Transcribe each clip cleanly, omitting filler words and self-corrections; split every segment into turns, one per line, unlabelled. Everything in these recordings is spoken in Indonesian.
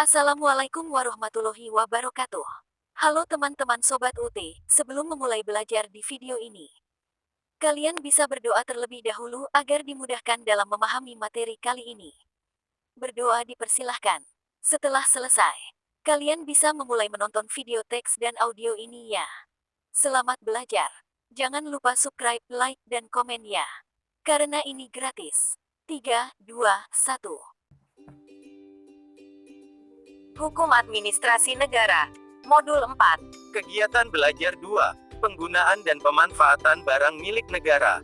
Assalamualaikum warahmatullahi wabarakatuh. Halo teman-teman Sobat UT, sebelum memulai belajar di video ini, kalian bisa berdoa terlebih dahulu agar dimudahkan dalam memahami materi kali ini. Berdoa dipersilahkan. Setelah selesai, kalian bisa memulai menonton video teks dan audio ini ya. Selamat belajar. Jangan lupa subscribe, like, dan komen ya. Karena ini gratis. 3, 2, 1. Hukum Administrasi Negara. Modul 4.
Kegiatan belajar 2. Penggunaan dan pemanfaatan barang milik negara.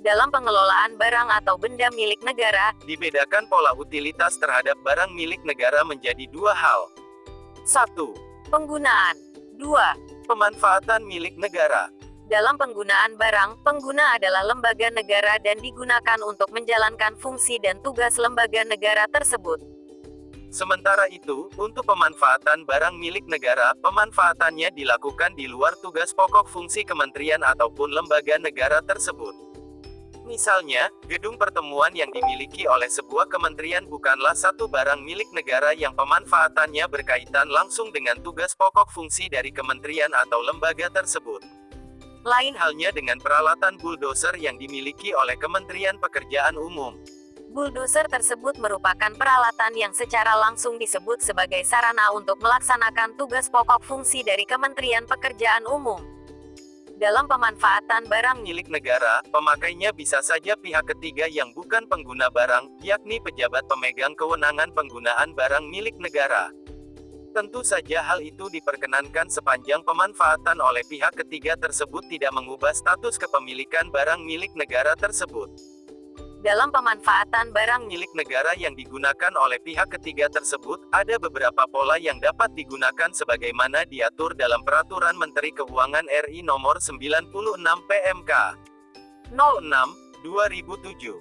Dalam pengelolaan barang atau benda milik negara,
Dibedakan pola utilitas terhadap barang milik negara menjadi dua hal. 1.
penggunaan. 2.
Pemanfaatan milik negara.
Dalam penggunaan barang, pengguna adalah lembaga negara dan digunakan untuk menjalankan fungsi dan tugas lembaga negara tersebut.
Sementara itu, untuk pemanfaatan barang milik negara, pemanfaatannya dilakukan di luar tugas pokok fungsi kementerian ataupun lembaga negara tersebut. Misalnya, gedung pertemuan yang dimiliki oleh sebuah kementerian bukanlah satu barang milik negara yang pemanfaatannya berkaitan langsung dengan tugas pokok fungsi dari kementerian atau lembaga tersebut. Lain halnya dengan peralatan bulldozer yang dimiliki oleh Kementerian Pekerjaan Umum.
Bulldozer tersebut merupakan peralatan yang secara langsung disebut sebagai sarana untuk melaksanakan tugas pokok fungsi dari Kementerian Pekerjaan Umum. Dalam pemanfaatan barang
Milik negara, pemakainya bisa saja pihak ketiga yang bukan pengguna barang, yakni pejabat pemegang kewenangan penggunaan barang milik negara. Tentu saja hal itu diperkenankan sepanjang pemanfaatan oleh pihak ketiga tersebut tidak mengubah status kepemilikan barang milik negara tersebut.
dalam pemanfaatan barang
Milik negara yang digunakan oleh pihak ketiga tersebut, ada beberapa pola yang dapat digunakan sebagaimana diatur dalam Peraturan Menteri Keuangan RI Nomor 96 PMK 06/2007.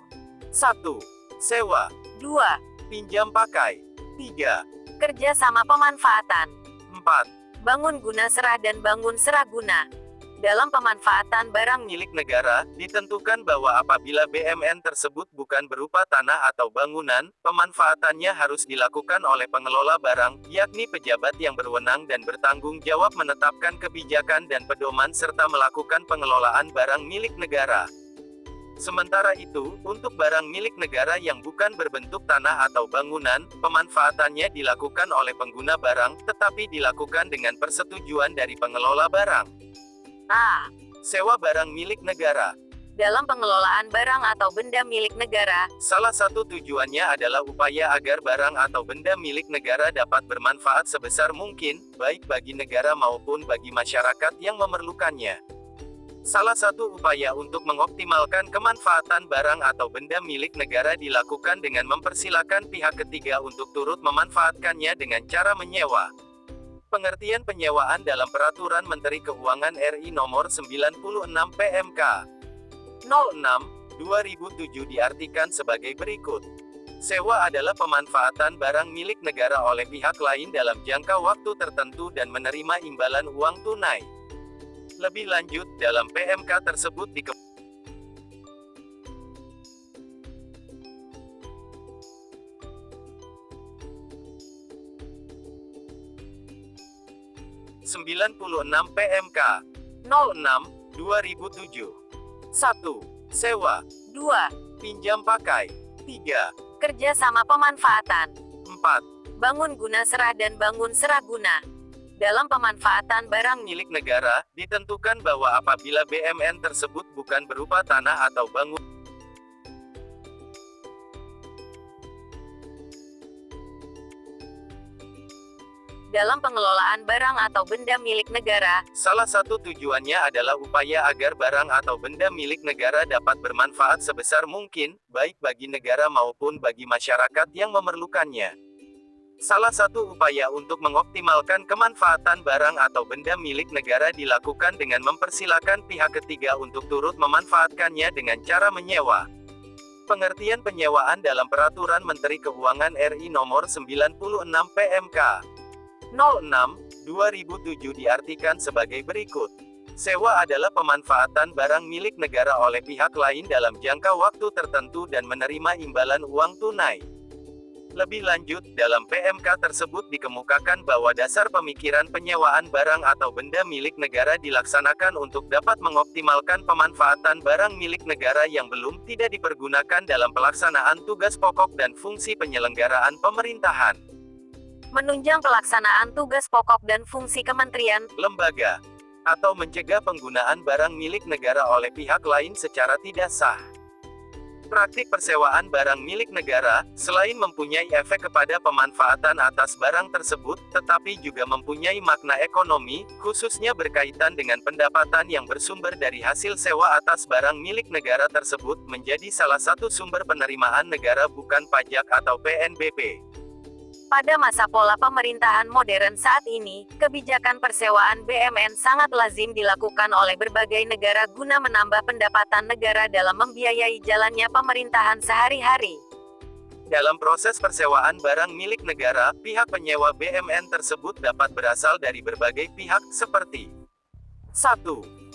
1. Sewa.
2.
Pinjam pakai. 3.
Kerja sama pemanfaatan.
4.
Bangun guna serah dan bangun serah guna. Dalam pemanfaatan barang
Milik negara, ditentukan bahwa apabila BMN tersebut bukan berupa tanah atau bangunan, pemanfaatannya harus dilakukan oleh pengelola barang, yakni pejabat yang berwenang dan bertanggung jawab menetapkan kebijakan dan pedoman serta melakukan pengelolaan barang milik negara. Sementara itu, untuk barang milik negara yang bukan berbentuk tanah atau bangunan, pemanfaatannya dilakukan oleh pengguna barang, tetapi dilakukan dengan persetujuan dari pengelola barang.
A.
Sewa barang milik negara.
Dalam pengelolaan barang atau benda milik negara,
Salah satu tujuannya adalah upaya agar barang atau benda milik negara dapat bermanfaat sebesar mungkin, baik bagi negara maupun bagi masyarakat yang memerlukannya. Salah satu upaya untuk mengoptimalkan kemanfaatan barang atau benda milik negara dilakukan dengan mempersilakan pihak ketiga untuk turut memanfaatkannya dengan cara menyewa. Pengertian penyewaan dalam Peraturan Menteri Keuangan RI Nomor 96 PMK 06/2007 diartikan sebagai berikut. Sewa adalah pemanfaatan barang milik negara oleh pihak lain dalam jangka waktu tertentu dan menerima imbalan uang tunai. Lebih lanjut, dalam PMK tersebut 96 PMK 06/2007. 1. Sewa.
2.
Pinjam pakai. 3.
Kerja sama pemanfaatan.
4.
Bangun guna serah dan bangun serah guna. Dalam pemanfaatan barang
Milik negara, ditentukan bahwa apabila BMN tersebut bukan berupa tanah atau bangunan,
dalam pengelolaan barang atau benda milik negara,
salah satu tujuannya adalah upaya agar barang atau benda milik negara dapat bermanfaat sebesar mungkin, baik bagi negara maupun bagi masyarakat yang memerlukannya. Salah satu upaya untuk mengoptimalkan kemanfaatan barang atau benda milik negara dilakukan dengan mempersilakan pihak ketiga untuk turut memanfaatkannya dengan cara menyewa. Pengertian penyewaan dalam Peraturan Menteri Keuangan RI Nomor 96 PMK 06/2007 diartikan sebagai berikut. Sewa adalah pemanfaatan barang milik negara oleh pihak lain dalam jangka waktu tertentu dan menerima imbalan uang tunai. Lebih lanjut, dalam PMK tersebut dikemukakan bahwa dasar pemikiran penyewaan barang atau benda milik negara dilaksanakan untuk dapat mengoptimalkan pemanfaatan barang milik negara yang belum tidak dipergunakan dalam pelaksanaan tugas pokok dan fungsi penyelenggaraan pemerintahan,
menunjang pelaksanaan tugas pokok dan fungsi kementerian,
lembaga, atau mencegah penggunaan barang milik negara oleh pihak lain secara tidak sah. Praktik persewaan barang milik negara, selain mempunyai efek kepada pemanfaatan atas barang tersebut, tetapi juga mempunyai makna ekonomi, khususnya berkaitan dengan pendapatan yang bersumber dari hasil sewa atas barang milik negara tersebut, menjadi salah satu sumber penerimaan negara bukan pajak atau PNBP.
Pada masa pola pemerintahan modern saat ini, kebijakan persewaan BMN sangat lazim dilakukan oleh berbagai negara guna menambah pendapatan negara dalam membiayai jalannya pemerintahan sehari-hari.
Dalam proses persewaan barang milik negara, pihak penyewa BMN tersebut dapat berasal dari berbagai pihak, seperti 1.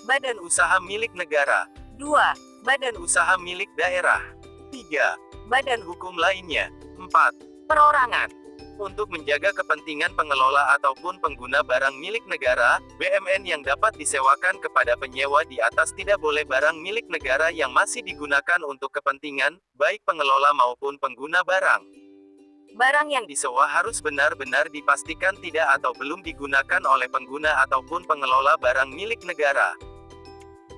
Badan usaha milik negara.
2.
Badan usaha milik daerah. 3. Badan hukum lainnya. 4. Perorangan. Untuk menjaga kepentingan pengelola ataupun pengguna barang milik negara, BMN yang dapat disewakan kepada penyewa di atas tidak boleh barang milik negara yang masih digunakan untuk kepentingan, baik pengelola maupun pengguna barang. Barang yang disewa harus benar-benar dipastikan tidak atau belum digunakan oleh pengguna ataupun pengelola barang milik negara.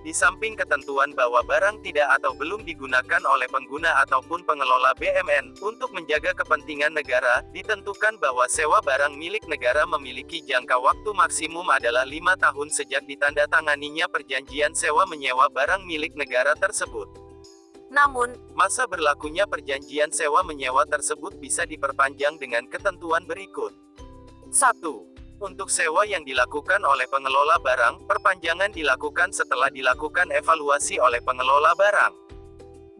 Di samping ketentuan bahwa barang tidak atau belum digunakan oleh pengguna ataupun pengelola BMN, untuk menjaga kepentingan negara, ditentukan bahwa sewa barang milik negara memiliki jangka waktu maksimum adalah 5 tahun sejak ditandatanganinya perjanjian sewa menyewa barang milik negara tersebut.
Namun,
masa berlakunya perjanjian sewa menyewa tersebut bisa diperpanjang dengan ketentuan berikut. 1. Untuk sewa yang dilakukan oleh pengelola barang, perpanjangan dilakukan setelah dilakukan evaluasi oleh pengelola barang.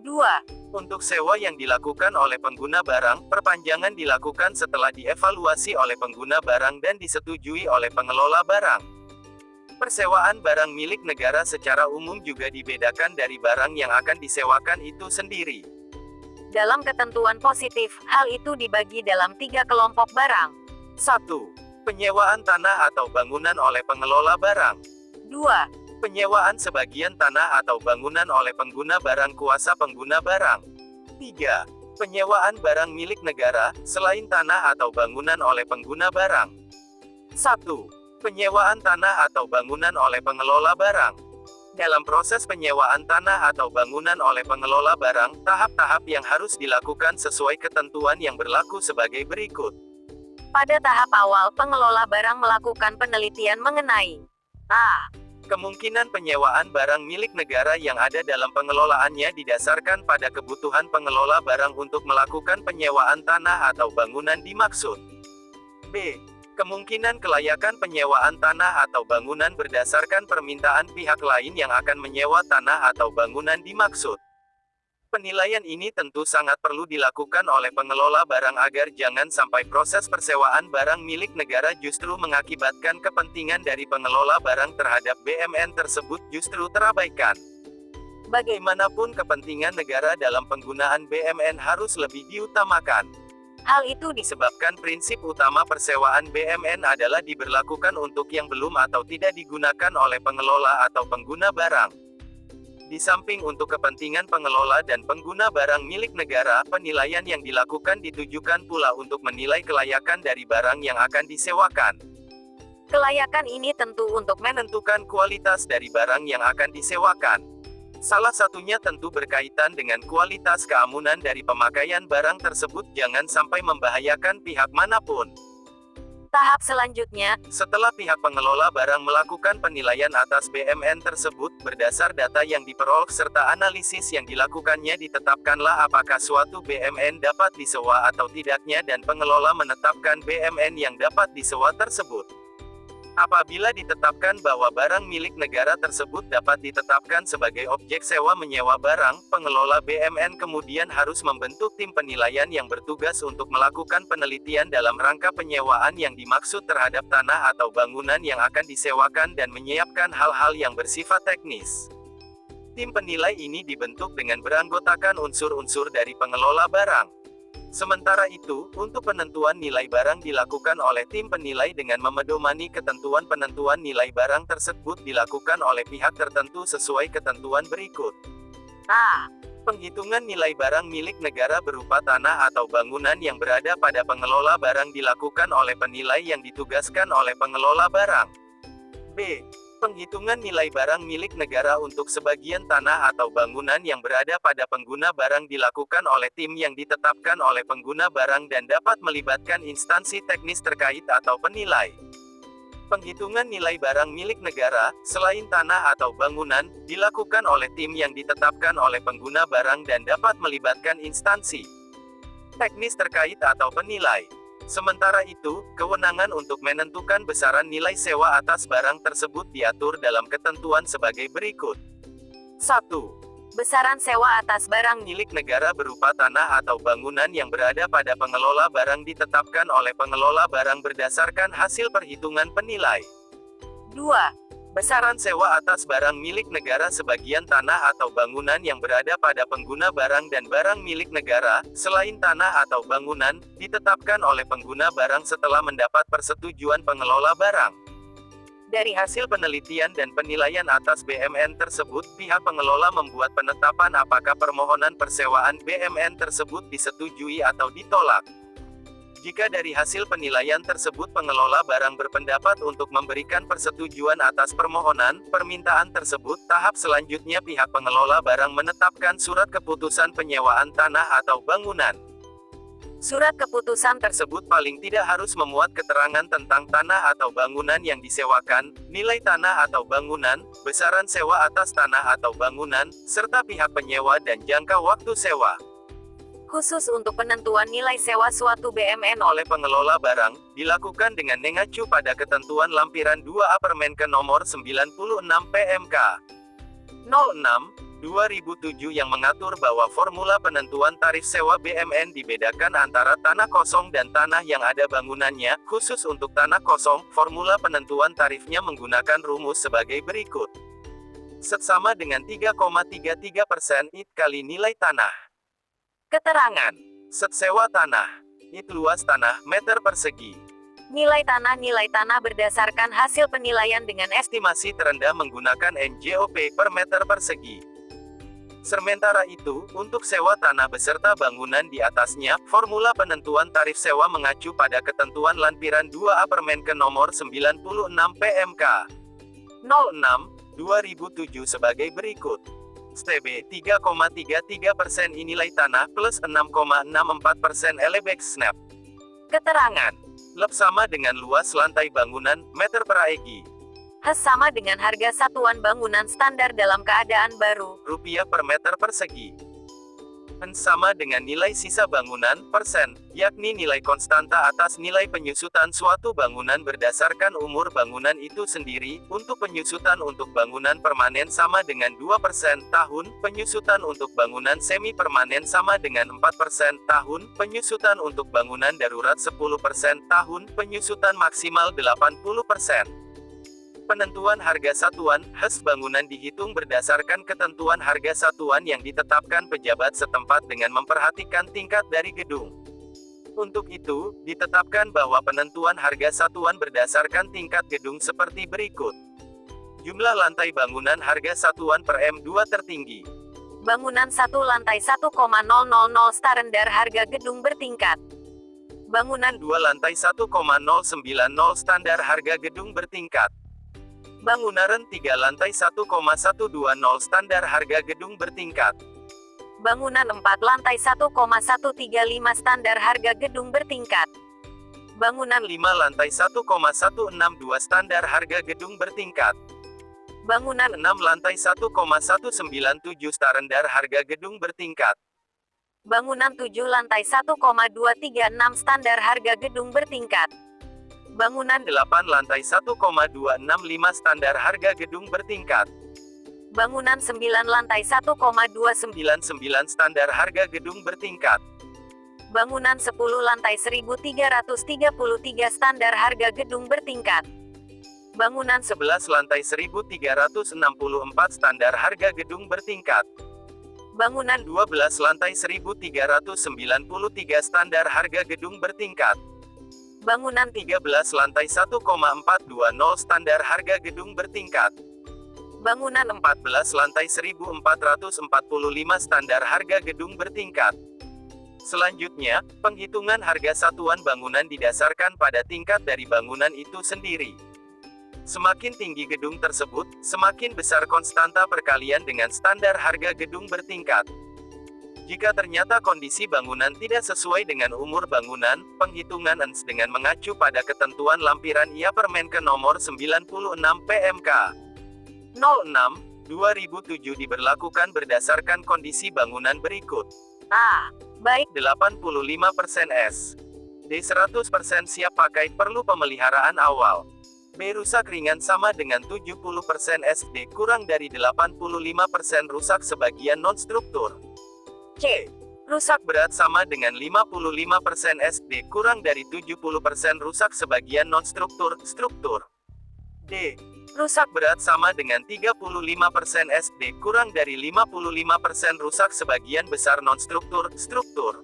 2.
Untuk sewa yang dilakukan oleh pengguna barang, perpanjangan dilakukan setelah dievaluasi oleh pengguna barang dan disetujui oleh pengelola barang. Persewaan barang milik negara secara umum juga dibedakan dari barang yang akan disewakan itu sendiri.
Dalam ketentuan positif, hal itu dibagi dalam 3 kelompok barang.
1. Penyewaan tanah atau bangunan oleh pengelola barang.
2.
Penyewaan sebagian tanah atau bangunan oleh pengguna barang kuasa pengguna barang. 3. Penyewaan barang milik negara, selain tanah atau bangunan oleh pengguna barang. 1. Penyewaan tanah atau bangunan oleh pengelola barang. Dalam proses penyewaan tanah atau bangunan oleh pengelola barang, tahap-tahap yang harus dilakukan sesuai ketentuan yang berlaku sebagai berikut.
Pada tahap awal, pengelola barang melakukan penelitian mengenai A.
Kemungkinan penyewaan barang milik negara yang ada dalam pengelolaannya didasarkan pada kebutuhan pengelola barang untuk melakukan penyewaan tanah atau bangunan dimaksud. B. Kemungkinan kelayakan penyewaan tanah atau bangunan berdasarkan permintaan pihak lain yang akan menyewa tanah atau bangunan dimaksud. Penilaian ini tentu sangat perlu dilakukan oleh pengelola barang agar jangan sampai proses persewaan barang milik negara justru mengakibatkan kepentingan dari pengelola barang terhadap BMN tersebut justru terabaikan. Bagaimanapun kepentingan negara dalam penggunaan BMN harus lebih diutamakan. Hal itu disebabkan prinsip utama persewaan BMN adalah diberlakukan untuk yang belum atau tidak digunakan oleh pengelola atau pengguna barang. Di samping untuk kepentingan pengelola dan pengguna barang milik negara, penilaian yang dilakukan ditujukan pula untuk menilai kelayakan dari barang yang akan disewakan. Kelayakan ini tentu untuk menentukan kualitas dari barang yang akan disewakan. Salah satunya tentu berkaitan dengan kualitas keamanan dari pemakaian barang tersebut jangan sampai membahayakan pihak manapun.
Tahap selanjutnya,
setelah pihak pengelola barang melakukan penilaian atas BMN tersebut, berdasar data yang diperoleh serta analisis yang dilakukannya ditetapkanlah apakah suatu BMN dapat disewa atau tidaknya dan pengelola menetapkan BMN yang dapat disewa tersebut. Apabila ditetapkan bahwa barang milik negara tersebut dapat ditetapkan sebagai objek sewa menyewa barang, pengelola BMN kemudian harus membentuk tim penilaian yang bertugas untuk melakukan penelitian dalam rangka penyewaan yang dimaksud terhadap tanah atau bangunan yang akan disewakan dan menyiapkan hal-hal yang bersifat teknis. Tim penilai ini dibentuk dengan beranggotakan unsur-unsur dari pengelola barang. Sementara itu, untuk penentuan nilai barang dilakukan oleh tim penilai dengan memedomani ketentuan. Penentuan nilai barang tersebut dilakukan oleh pihak tertentu sesuai ketentuan berikut. A. Penghitungan nilai barang milik negara berupa tanah atau bangunan yang berada pada pengelola barang dilakukan oleh penilai yang ditugaskan oleh pengelola barang. B. Penghitungan nilai barang milik negara untuk sebagian tanah atau bangunan yang berada pada pengguna barang dilakukan oleh tim yang ditetapkan oleh pengguna barang dan dapat melibatkan instansi teknis terkait atau penilai. Penghitungan nilai barang milik negara, selain tanah atau bangunan, dilakukan oleh tim yang ditetapkan oleh pengguna barang dan dapat melibatkan instansi teknis terkait atau penilai. Sementara itu, kewenangan untuk menentukan besaran nilai sewa atas barang tersebut diatur dalam ketentuan sebagai berikut. 1. Besaran sewa atas barang milik negara berupa tanah atau bangunan yang berada pada pengelola barang ditetapkan oleh pengelola barang berdasarkan hasil perhitungan penilai. 2. Besaran sewa atas barang milik negara sebagian tanah atau bangunan yang berada pada pengguna barang dan barang milik negara, selain tanah atau bangunan, ditetapkan oleh pengguna barang setelah mendapat persetujuan pengelola barang. Dari hasil penelitian dan penilaian atas BMN tersebut, pihak pengelola membuat penetapan apakah permohonan persewaan BMN tersebut disetujui atau ditolak. Jika dari hasil penilaian tersebut pengelola barang berpendapat untuk memberikan persetujuan atas permintaan tersebut, tahap selanjutnya pihak pengelola barang menetapkan surat keputusan penyewaan tanah atau bangunan. Surat keputusan tersebut paling tidak harus memuat keterangan tentang tanah atau bangunan yang disewakan, nilai tanah atau bangunan, besaran sewa atas tanah atau bangunan, serta pihak penyewa dan jangka waktu sewa. Khusus untuk penentuan nilai sewa suatu BMN oleh pengelola barang, dilakukan dengan mengacu pada ketentuan lampiran 2A Permenkes nomor 96 PMK 06/2007 yang mengatur bahwa formula penentuan tarif sewa BMN dibedakan antara tanah kosong dan tanah yang ada bangunannya. Khusus untuk tanah kosong, formula penentuan tarifnya menggunakan rumus sebagai berikut. SET sama dengan 3,33% IT kali nilai tanah. Keterangan. SET sewa tanah. IT luas tanah, meter persegi. Nilai tanah berdasarkan hasil penilaian dengan estimasi terendah menggunakan NJOP per meter persegi. Sementara itu, untuk sewa tanah beserta bangunan di atasnya, formula penentuan tarif sewa mengacu pada ketentuan lampiran 2A Permenkes nomor 96 PMK 06/2007 sebagai berikut. STB 3,33% nilai tanah plus 6,64% LBX SNAP. Keterangan. LEP sama dengan luas lantai bangunan, meter per AEG. HES sama dengan harga satuan bangunan standar dalam keadaan baru, rupiah per meter persegi. N sama dengan nilai sisa bangunan, persen, yakni nilai konstanta atas nilai penyusutan suatu bangunan berdasarkan umur bangunan itu sendiri. Untuk penyusutan untuk bangunan permanen sama dengan 2% tahun, penyusutan untuk bangunan semi permanen sama dengan 4% tahun, penyusutan untuk bangunan darurat 10% tahun, penyusutan maksimal 80%. Penentuan harga satuan, HES bangunan dihitung berdasarkan ketentuan harga satuan yang ditetapkan pejabat setempat dengan memperhatikan tingkat dari gedung. Untuk itu, ditetapkan bahwa penentuan harga satuan berdasarkan tingkat gedung seperti berikut. Jumlah lantai bangunan harga satuan per M2 tertinggi. Bangunan 1 lantai 1,000 star rendah harga gedung bertingkat. Bangunan 2 lantai 1,090 standar harga gedung bertingkat. Bangunan 3 lantai 1,120 standar harga gedung bertingkat. Bangunan 4 lantai 1,135 standar harga gedung bertingkat. Bangunan 5 lantai 1,162 standar harga gedung bertingkat. Bangunan 6 lantai 1,197 standar rendah harga gedung bertingkat. Bangunan 7 lantai 1,236 standar harga gedung bertingkat. Bangunan 8 lantai 1,265 standar harga gedung bertingkat. Bangunan 9 lantai 1,299 standar harga gedung bertingkat. Bangunan 10 lantai 1333 standar harga gedung bertingkat. Bangunan 11 lantai 1364 standar harga gedung bertingkat.
Bangunan
12 lantai 1.393 standar harga gedung bertingkat.
Bangunan
13 lantai 1,420 standar harga gedung bertingkat.
Bangunan
14 lantai 1.445 standar harga gedung bertingkat. Selanjutnya, penghitungan harga satuan bangunan didasarkan pada tingkat dari bangunan itu sendiri. Semakin tinggi gedung tersebut, semakin besar konstanta perkalian dengan standar harga gedung bertingkat. Jika ternyata kondisi bangunan tidak sesuai dengan umur bangunan, penghitungan ENS dengan mengacu pada ketentuan lampiran IA Permenke nomor 96 PMK 06/2007 diberlakukan berdasarkan kondisi bangunan berikut.
A. Baik
85% S. D. 100% siap pakai, perlu pemeliharaan awal. B. Rusak ringan sama dengan 70% S. D. Kurang dari 85% rusak sebagian non-struktur. C. Rusak berat sama dengan 55% S. D. Kurang dari 70% rusak sebagian non-struktur, struktur. D. Rusak berat sama dengan 35% S. D. Kurang dari 55% rusak sebagian besar non-struktur, struktur.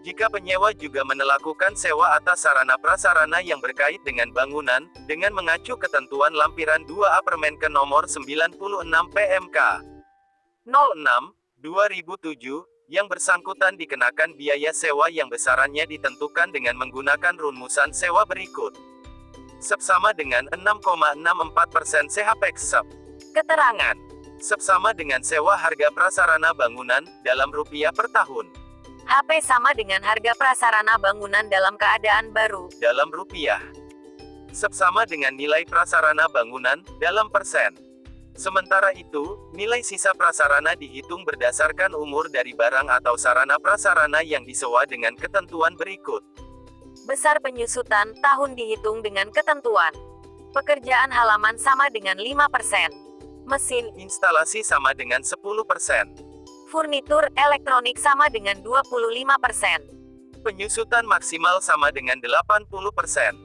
Jika penyewa juga melakukan sewa atas sarana prasarana yang berkait dengan bangunan, dengan mengacu ketentuan lampiran 2A Permenke nomor 96 PMK 06/2007, yang bersangkutan dikenakan biaya sewa yang besarannya ditentukan dengan menggunakan rumusan sewa berikut. SEP sama dengan 6,64% CHPX SEP. Keterangan. SEP sama dengan sewa harga prasarana bangunan, dalam rupiah per tahun.
HP sama dengan harga prasarana bangunan dalam keadaan baru,
dalam rupiah. SEP sama dengan nilai prasarana bangunan, dalam persen. Sementara itu, nilai sisa prasarana dihitung berdasarkan umur dari barang atau sarana prasarana yang disewa dengan ketentuan berikut.
Besar penyusutan, tahun dihitung dengan ketentuan. Pekerjaan halaman sama dengan 5%. Mesin,
instalasi sama dengan 10%.
Furnitur, elektronik sama dengan 25%.
Penyusutan maksimal sama dengan 80%.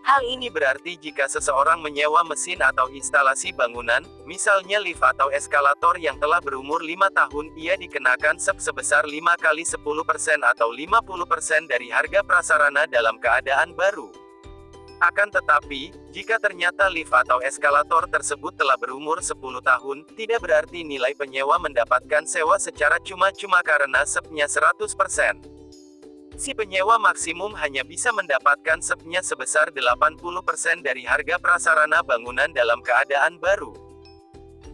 Hal ini berarti jika seseorang menyewa mesin atau instalasi bangunan, misalnya lift atau eskalator yang telah berumur 5 tahun, ia dikenakan SEP sebesar 5 kali 10% atau 50% dari harga prasarana dalam keadaan baru. Akan tetapi, jika ternyata lift atau eskalator tersebut telah berumur 10 tahun, tidak berarti nilai penyewa mendapatkan sewa secara cuma-cuma karena SEP-nya 100%. Si penyewa maksimum hanya bisa mendapatkan SEP-nya sebesar 80% dari harga prasarana bangunan dalam keadaan baru.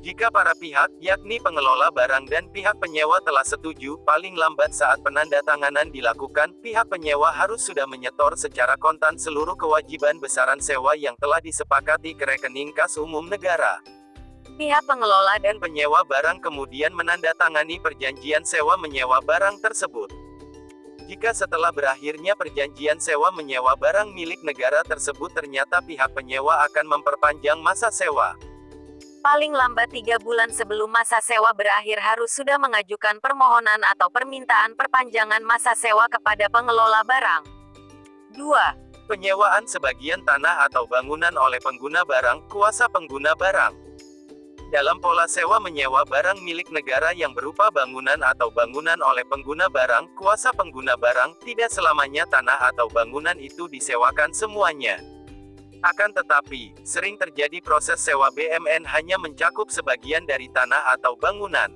Jika para pihak, yakni pengelola barang dan pihak penyewa telah setuju, paling lambat saat penandatanganan dilakukan, pihak penyewa harus sudah menyetor secara kontan seluruh kewajiban besaran sewa yang telah disepakati ke rekening kas umum negara.
Pihak pengelola
dan penyewa barang kemudian menandatangani perjanjian sewa menyewa barang tersebut. Jika setelah berakhirnya perjanjian sewa menyewa barang milik negara tersebut ternyata pihak penyewa akan memperpanjang masa sewa,
paling lambat 3 bulan sebelum masa sewa berakhir harus sudah mengajukan permohonan atau permintaan perpanjangan masa sewa kepada pengelola barang. 2.
Penyewaan sebagian tanah atau bangunan oleh pengguna barang, kuasa pengguna barang. Dalam pola sewa menyewa barang milik negara yang berupa bangunan atau bangunan oleh pengguna barang, kuasa pengguna barang, tidak selamanya tanah atau bangunan itu disewakan semuanya. Akan tetapi, sering terjadi proses sewa BMN hanya mencakup sebagian dari tanah atau bangunan.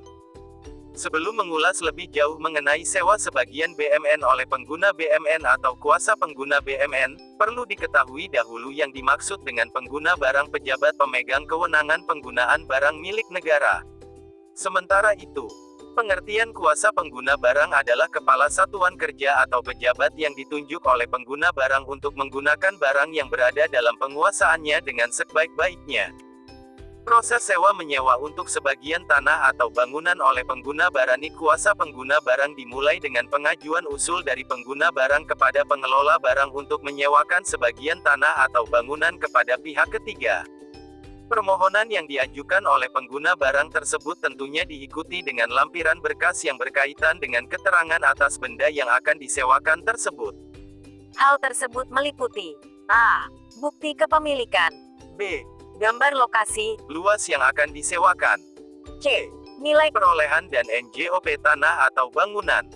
Sebelum mengulas lebih jauh mengenai sewa sebagian BMN oleh pengguna BMN atau kuasa pengguna BMN, perlu diketahui dahulu yang dimaksud dengan pengguna barang pejabat pemegang kewenangan penggunaan barang milik negara. Sementara itu, pengertian kuasa pengguna barang adalah kepala satuan kerja atau pejabat yang ditunjuk oleh pengguna barang untuk menggunakan barang yang berada dalam penguasaannya dengan sebaik-baiknya. Proses sewa menyewa untuk sebagian tanah atau bangunan oleh pengguna barang kuasa pengguna barang dimulai dengan pengajuan usul dari pengguna barang kepada pengelola barang untuk menyewakan sebagian tanah atau bangunan kepada pihak ketiga. Permohonan yang diajukan oleh pengguna barang tersebut tentunya diikuti dengan lampiran berkas yang berkaitan dengan keterangan atas benda yang akan disewakan tersebut.
Hal tersebut meliputi A. Bukti kepemilikan.
B.
Gambar lokasi,
luas yang akan disewakan.
C. Nilai
perolehan dan NJOP tanah atau bangunan.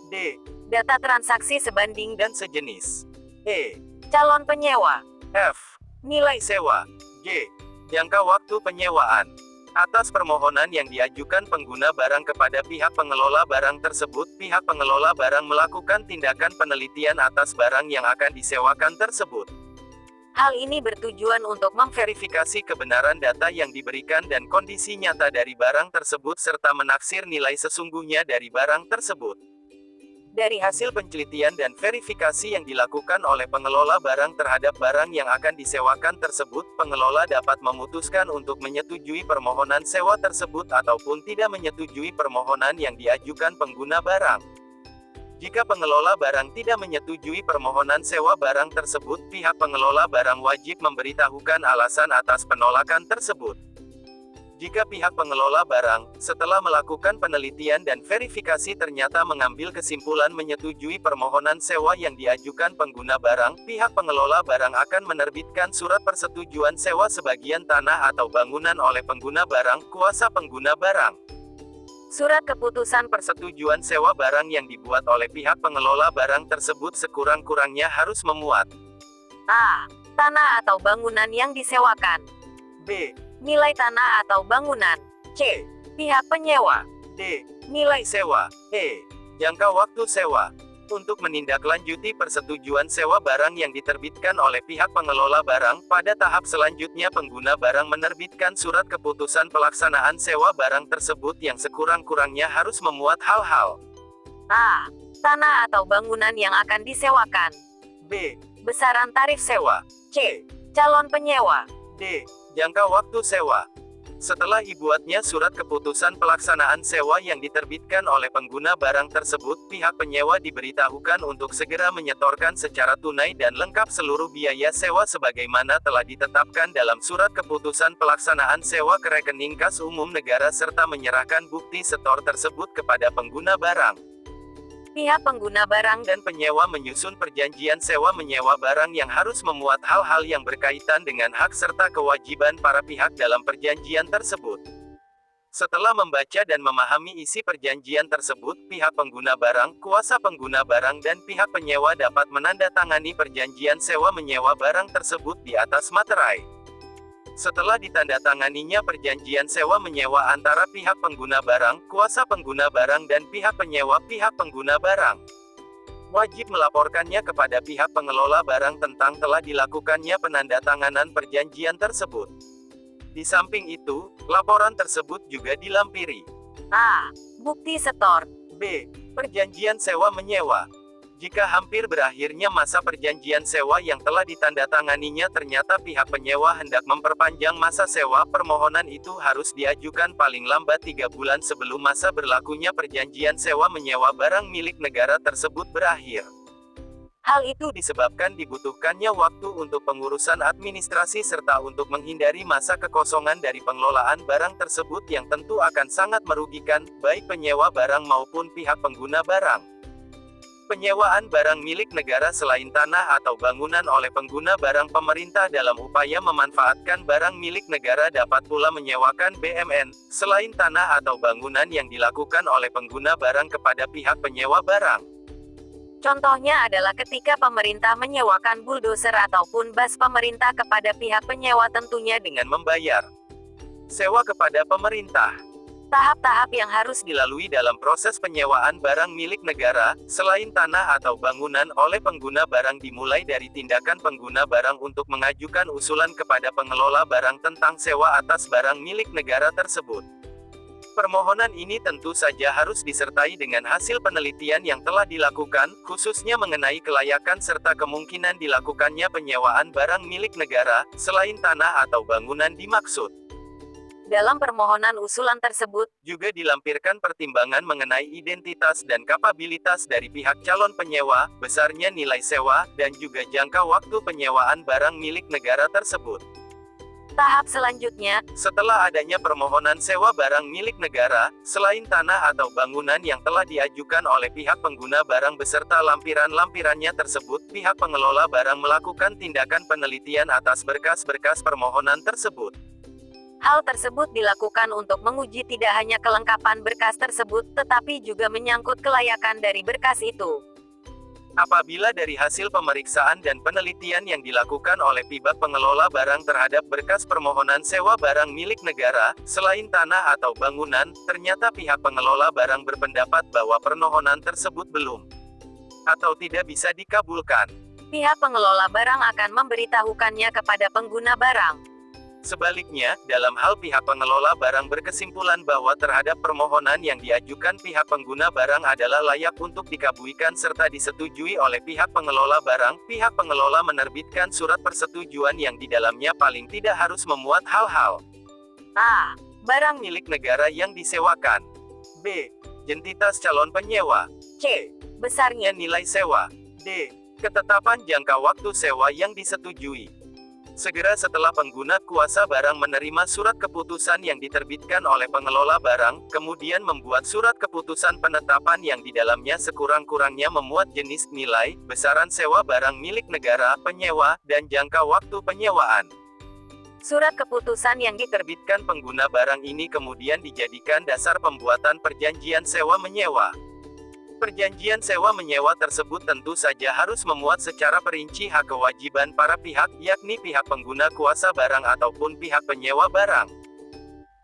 D.
data transaksi sebanding
Dan sejenis. E.
calon penyewa.
F. Nilai sewa. G. Jangka waktu penyewaan. Atas permohonan yang diajukan pengguna barang kepada pihak pengelola barang tersebut, pihak pengelola barang melakukan tindakan penelitian atas barang yang akan disewakan tersebut.
Hal ini bertujuan untuk
Memverifikasi kebenaran data yang diberikan dan kondisi nyata dari barang tersebut serta menaksir nilai sesungguhnya dari barang tersebut. Dari hasil penelitian dan verifikasi yang dilakukan oleh pengelola barang terhadap barang yang akan disewakan tersebut, pengelola dapat memutuskan untuk menyetujui permohonan sewa tersebut ataupun tidak menyetujui permohonan yang diajukan pengguna barang. Jika pengelola barang tidak menyetujui permohonan sewa barang tersebut, pihak pengelola barang wajib memberitahukan alasan atas penolakan tersebut. Jika pihak pengelola barang, setelah melakukan penelitian dan verifikasi ternyata mengambil kesimpulan menyetujui permohonan sewa yang diajukan pengguna barang, pihak pengelola barang akan menerbitkan surat persetujuan sewa sebagian tanah atau bangunan oleh pengguna barang, kuasa pengguna barang.
surat keputusan
Persetujuan sewa barang yang dibuat oleh pihak pengelola barang tersebut sekurang-kurangnya harus memuat
A. tanah atau bangunan yang disewakan.
B.
Nilai tanah atau bangunan.
C.
Pihak penyewa.
D. Nilai sewa. E. Jangka waktu sewa. Untuk menindaklanjuti persetujuan sewa barang yang diterbitkan oleh pihak pengelola barang, pada tahap selanjutnya pengguna barang menerbitkan surat keputusan pelaksanaan sewa barang tersebut yang sekurang-kurangnya harus memuat hal-hal.
A. Tanah atau bangunan yang akan disewakan.
B.
Besaran tarif sewa.
C.
Calon penyewa.
D. Jangka waktu sewa. Setelah dibuatnya surat keputusan pelaksanaan sewa yang diterbitkan oleh pengguna barang tersebut, pihak penyewa diberitahukan untuk segera menyetorkan secara tunai dan lengkap seluruh biaya sewa sebagaimana telah ditetapkan dalam surat keputusan pelaksanaan sewa ke rekening kas umum negara serta menyerahkan bukti setor tersebut kepada pengguna barang.
Pihak pengguna barang
Dan penyewa menyusun perjanjian sewa menyewa barang yang harus memuat hal-hal yang berkaitan dengan hak serta kewajiban para pihak dalam perjanjian tersebut. Setelah membaca dan memahami isi perjanjian tersebut, pihak pengguna barang, kuasa pengguna barang dan pihak penyewa dapat menandatangani perjanjian sewa menyewa barang tersebut di atas materai. Setelah ditandatanganinya perjanjian sewa menyewa antara pihak pengguna barang, kuasa pengguna barang dan pihak pengguna barang wajib melaporkannya kepada pihak pengelola barang tentang telah dilakukannya penandatanganan perjanjian tersebut. Di samping itu, laporan tersebut juga dilampiri.
A. Bukti setor.
B. Perjanjian sewa menyewa. Jika hampir berakhirnya masa perjanjian sewa yang telah ditandatanganinya ternyata pihak penyewa hendak memperpanjang masa sewa, permohonan itu harus diajukan paling lambat 3 bulan sebelum masa berlakunya perjanjian sewa menyewa barang milik negara tersebut berakhir. Hal itu disebabkan dibutuhkannya waktu untuk pengurusan administrasi serta untuk menghindari masa kekosongan dari pengelolaan barang tersebut yang tentu akan sangat merugikan, baik penyewa barang maupun pihak pengguna barang. Penyewaan barang milik negara selain tanah atau bangunan oleh pengguna barang pemerintah dalam upaya memanfaatkan barang milik negara dapat pula menyewakan BMN, selain tanah atau bangunan yang dilakukan oleh pengguna barang kepada pihak penyewa barang.
Contohnya adalah ketika pemerintah menyewakan bulldozer ataupun bus pemerintah kepada pihak penyewa tentunya dengan
Membayar sewa kepada pemerintah.
tahap-tahap yang harus
Dilalui dalam proses penyewaan barang milik negara, selain tanah atau bangunan oleh pengguna barang dimulai dari tindakan pengguna barang untuk mengajukan usulan kepada pengelola barang tentang sewa atas barang milik negara tersebut. Permohonan ini tentu saja harus disertai dengan hasil penelitian yang telah dilakukan, khususnya mengenai kelayakan serta kemungkinan dilakukannya penyewaan barang milik negara, selain tanah atau bangunan dimaksud.
dalam permohonan usulan tersebut,
Juga dilampirkan pertimbangan mengenai identitas dan kapabilitas dari pihak calon penyewa, besarnya nilai sewa, dan juga jangka waktu penyewaan barang milik negara tersebut.
tahap selanjutnya,
Setelah adanya permohonan sewa barang milik negara, selain tanah atau bangunan yang telah diajukan oleh pihak pengguna barang beserta lampiran-lampirannya tersebut, pihak pengelola barang melakukan tindakan penelitian atas berkas-berkas permohonan tersebut.
Hal tersebut dilakukan untuk menguji tidak hanya kelengkapan berkas tersebut, tetapi juga menyangkut kelayakan dari berkas itu.
Apabila dari hasil pemeriksaan dan penelitian yang dilakukan oleh pihak pengelola barang terhadap berkas permohonan sewa barang milik negara, selain tanah atau bangunan, ternyata pihak pengelola barang berpendapat bahwa permohonan tersebut belum atau tidak bisa dikabulkan.
Pihak pengelola barang akan memberitahukannya kepada pengguna barang.
Sebaliknya, dalam hal pihak pengelola barang berkesimpulan bahwa terhadap permohonan yang diajukan pihak pengguna barang adalah layak untuk dikabulkan serta disetujui oleh pihak pengelola barang, pihak pengelola menerbitkan surat persetujuan yang di dalamnya paling tidak harus memuat hal-hal A. Barang milik negara yang disewakan. B. Identitas calon penyewa. C. Besarnya nilai sewa. D. Ketetapan jangka waktu sewa yang disetujui. Segera setelah pengguna kuasa barang menerima surat keputusan yang diterbitkan oleh pengelola barang, kemudian membuat surat keputusan penetapan yang di dalamnya sekurang-kurangnya memuat jenis, nilai, besaran sewa barang milik negara, penyewa, dan jangka waktu penyewaan. Surat keputusan yang diterbitkan pengguna barang ini kemudian dijadikan dasar pembuatan perjanjian sewa menyewa. Perjanjian sewa menyewa tersebut tentu saja harus memuat secara perinci hak kewajiban para pihak, yakni pihak pengguna kuasa barang ataupun pihak penyewa barang.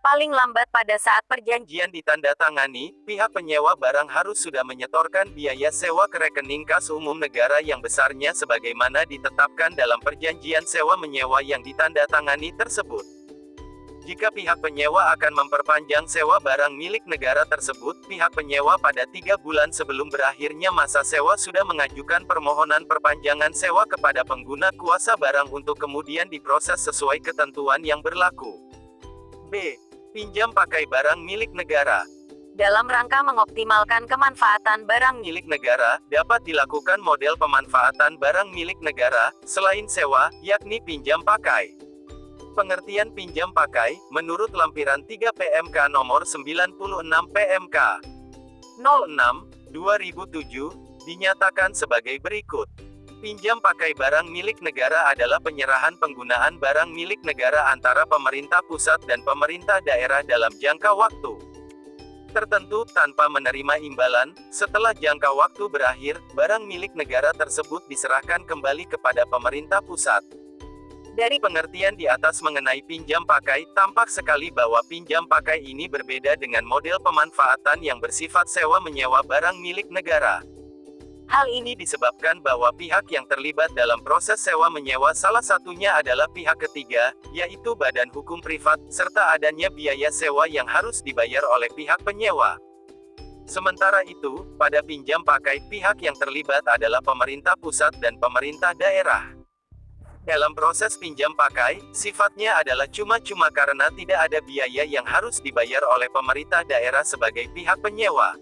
Paling lambat pada saat perjanjian ditandatangani, pihak penyewa barang harus sudah menyetorkan biaya sewa ke rekening kas umum negara yang besarnya sebagaimana ditetapkan dalam perjanjian sewa menyewa yang ditandatangani tersebut. Jika pihak penyewa akan memperpanjang sewa barang milik negara tersebut, pihak penyewa pada 3 bulan sebelum berakhirnya masa sewa sudah mengajukan permohonan perpanjangan sewa kepada pengguna kuasa barang untuk kemudian diproses sesuai ketentuan yang berlaku. B. Pinjam pakai barang milik negara. Dalam rangka mengoptimalkan kemanfaatan barang milik negara, dapat dilakukan model pemanfaatan barang milik negara, selain sewa, yakni pinjam pakai. Pengertian pinjam pakai, menurut lampiran 3 PMK nomor 96 PMK 06/2007, dinyatakan sebagai berikut. Pinjam pakai barang milik negara adalah penyerahan penggunaan barang milik negara antara pemerintah pusat dan pemerintah daerah dalam jangka waktu tertentu tanpa menerima imbalan. Setelah jangka waktu berakhir, barang milik negara tersebut diserahkan kembali kepada pemerintah pusat. Dari pengertian di atas mengenai pinjam pakai, tampak sekali bahwa pinjam pakai ini berbeda dengan model pemanfaatan yang bersifat sewa menyewa barang milik negara. Hal ini disebabkan bahwa pihak yang terlibat dalam proses sewa menyewa salah satunya adalah pihak ketiga, yaitu badan hukum privat, serta adanya biaya sewa yang harus dibayar oleh pihak penyewa. Sementara itu, pada pinjam pakai, pihak yang terlibat adalah pemerintah pusat dan pemerintah daerah. Dalam proses pinjam pakai, sifatnya adalah cuma-cuma karena tidak ada biaya yang harus dibayar oleh pemerintah daerah sebagai pihak penyewa.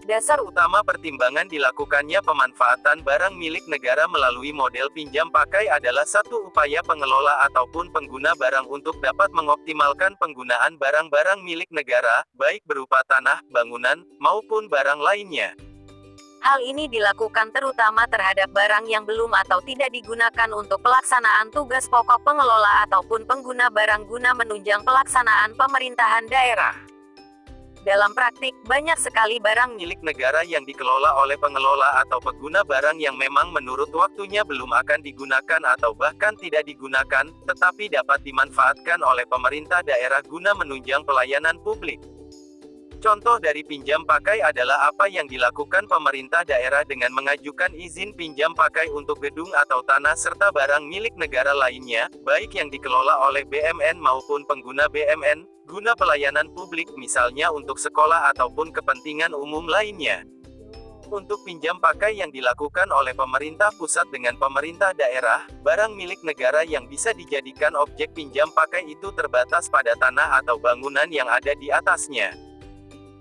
Dasar utama pertimbangan dilakukannya pemanfaatan barang milik negara melalui model pinjam pakai adalah satu upaya pengelola ataupun pengguna barang untuk dapat mengoptimalkan penggunaan barang-barang milik negara, baik berupa tanah, bangunan, maupun barang lainnya. Hal ini dilakukan terutama terhadap barang yang belum atau tidak digunakan untuk pelaksanaan tugas pokok pengelola ataupun pengguna barang guna menunjang pelaksanaan pemerintahan daerah. Dalam praktik, banyak sekali barang milik negara yang dikelola oleh pengelola atau pengguna barang yang memang menurut waktunya belum akan digunakan atau bahkan tidak digunakan, tetapi dapat dimanfaatkan oleh pemerintah daerah guna menunjang pelayanan publik. Contoh dari pinjam pakai adalah apa yang dilakukan pemerintah daerah dengan mengajukan izin pinjam pakai untuk gedung atau tanah serta barang milik negara lainnya, baik yang dikelola oleh BUMN maupun pengguna BUMN, guna pelayanan publik misalnya untuk sekolah ataupun kepentingan umum lainnya. Untuk pinjam pakai yang dilakukan oleh pemerintah pusat dengan pemerintah daerah, barang milik negara yang bisa dijadikan objek pinjam pakai itu terbatas pada tanah atau bangunan yang ada di atasnya.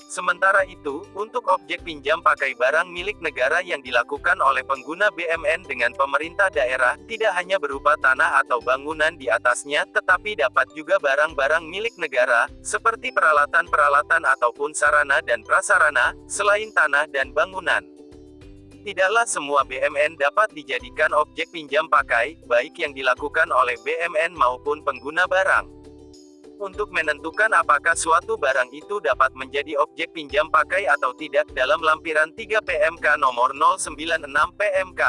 Sementara itu, untuk objek pinjam pakai barang milik negara yang dilakukan oleh pengguna BUMN dengan pemerintah daerah, tidak hanya berupa tanah atau bangunan di atasnya, tetapi dapat juga barang-barang milik negara, seperti peralatan-peralatan ataupun sarana dan prasarana, selain tanah dan bangunan. Tidaklah semua BUMN dapat dijadikan objek pinjam pakai, baik yang dilakukan oleh BUMN maupun pengguna barang. Untuk menentukan apakah suatu barang itu dapat menjadi objek pinjam pakai atau tidak dalam lampiran 3 PMK nomor 096 PMK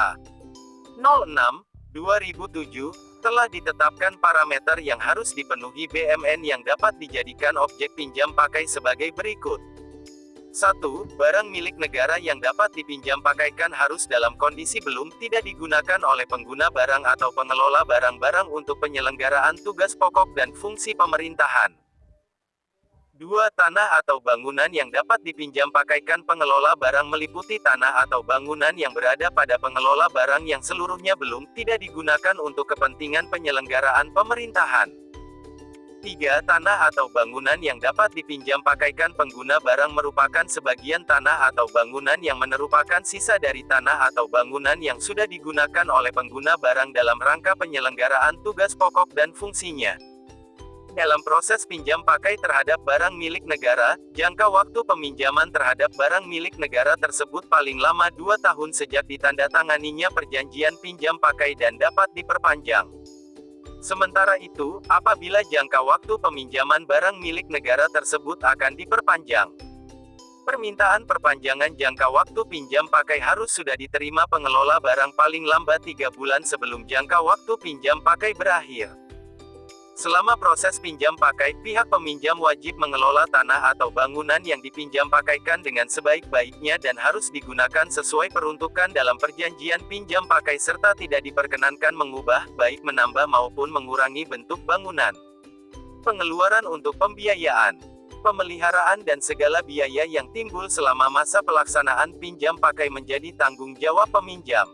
06/2007, telah ditetapkan parameter yang harus dipenuhi BMN yang dapat dijadikan objek pinjam pakai sebagai berikut. 1. Barang milik negara yang dapat dipinjam pakaikan harus dalam kondisi belum tidak digunakan oleh pengguna barang atau pengelola barang-barang untuk penyelenggaraan tugas pokok dan fungsi pemerintahan. 2. Tanah atau bangunan yang dapat dipinjam pakaikan pengelola barang meliputi tanah atau bangunan yang berada pada pengelola barang yang seluruhnya belum tidak digunakan untuk kepentingan penyelenggaraan pemerintahan. 3. Tanah atau bangunan yang dapat dipinjam pakaikan pengguna barang merupakan sebagian tanah atau bangunan yang merupakan sisa dari tanah atau bangunan yang sudah digunakan oleh pengguna barang dalam rangka penyelenggaraan tugas pokok dan fungsinya. Dalam proses pinjam pakai terhadap barang milik negara, jangka waktu peminjaman terhadap barang milik negara tersebut paling lama 2 tahun sejak ditandatanganinya perjanjian pinjam pakai dan dapat diperpanjang. Sementara itu, apabila jangka waktu peminjaman barang milik negara tersebut akan diperpanjang, permintaan perpanjangan jangka waktu pinjam pakai harus sudah diterima pengelola barang paling lambat 3 bulan sebelum jangka waktu pinjam pakai berakhir. Selama proses pinjam pakai, pihak peminjam wajib mengelola tanah atau bangunan yang dipinjam pakaikan dengan sebaik-baiknya dan harus digunakan sesuai peruntukan dalam perjanjian pinjam pakai serta tidak diperkenankan mengubah, baik menambah maupun mengurangi bentuk bangunan. Pengeluaran untuk pembiayaan, pemeliharaan dan segala biaya yang timbul selama masa pelaksanaan pinjam pakai menjadi tanggung jawab peminjam.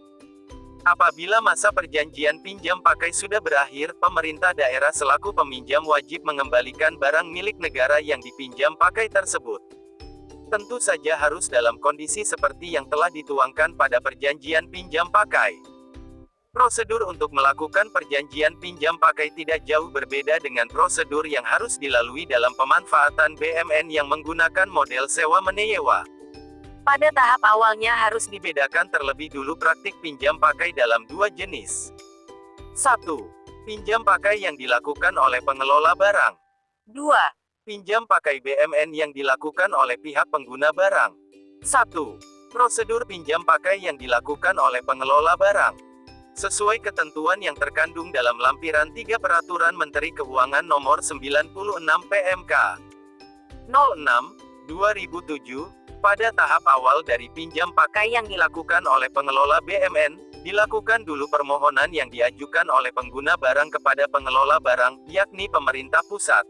Apabila masa perjanjian pinjam pakai sudah berakhir, pemerintah daerah selaku peminjam wajib mengembalikan barang milik negara yang dipinjam pakai tersebut. Tentu saja harus dalam kondisi seperti yang telah dituangkan pada perjanjian pinjam pakai. Prosedur untuk melakukan perjanjian pinjam pakai tidak jauh berbeda dengan prosedur yang harus dilalui dalam pemanfaatan BMN yang menggunakan model sewa-menyewa. Pada tahap awalnya harus dibedakan terlebih dulu praktik pinjam pakai dalam 2 jenis. 1. Pinjam pakai yang dilakukan oleh pengelola barang. 2. Pinjam pakai BMN yang dilakukan oleh pihak pengguna barang. 1. Prosedur pinjam pakai yang dilakukan oleh pengelola barang. Sesuai ketentuan yang terkandung dalam lampiran 3 Peraturan Menteri Keuangan Nomor 96 PMK 06/2007, pada tahap awal dari pinjam pakai yang dilakukan oleh pengelola BMN, dilakukan dulu permohonan yang diajukan oleh pengguna barang kepada pengelola barang, yakni pemerintah pusat.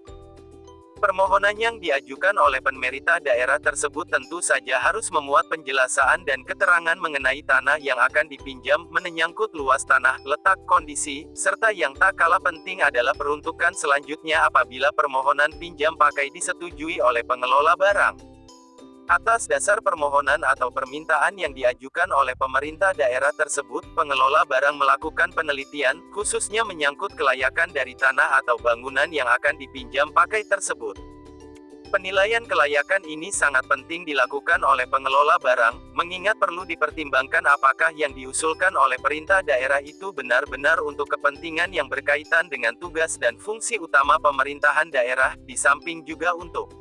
Permohonan yang diajukan oleh pemerintah daerah tersebut tentu saja harus memuat penjelasan dan keterangan mengenai tanah yang akan dipinjam, menyangkut luas tanah, letak, kondisi, serta yang tak kalah penting adalah peruntukan selanjutnya apabila permohonan pinjam pakai disetujui oleh pengelola barang. Atas dasar permohonan atau permintaan yang diajukan oleh pemerintah daerah tersebut, pengelola barang melakukan penelitian, khususnya menyangkut kelayakan dari tanah atau bangunan yang akan dipinjam pakai tersebut. Penilaian kelayakan ini sangat penting dilakukan oleh pengelola barang, mengingat perlu dipertimbangkan apakah yang diusulkan oleh perintah daerah itu benar-benar untuk kepentingan yang berkaitan dengan tugas dan fungsi utama pemerintahan daerah, di samping juga untuk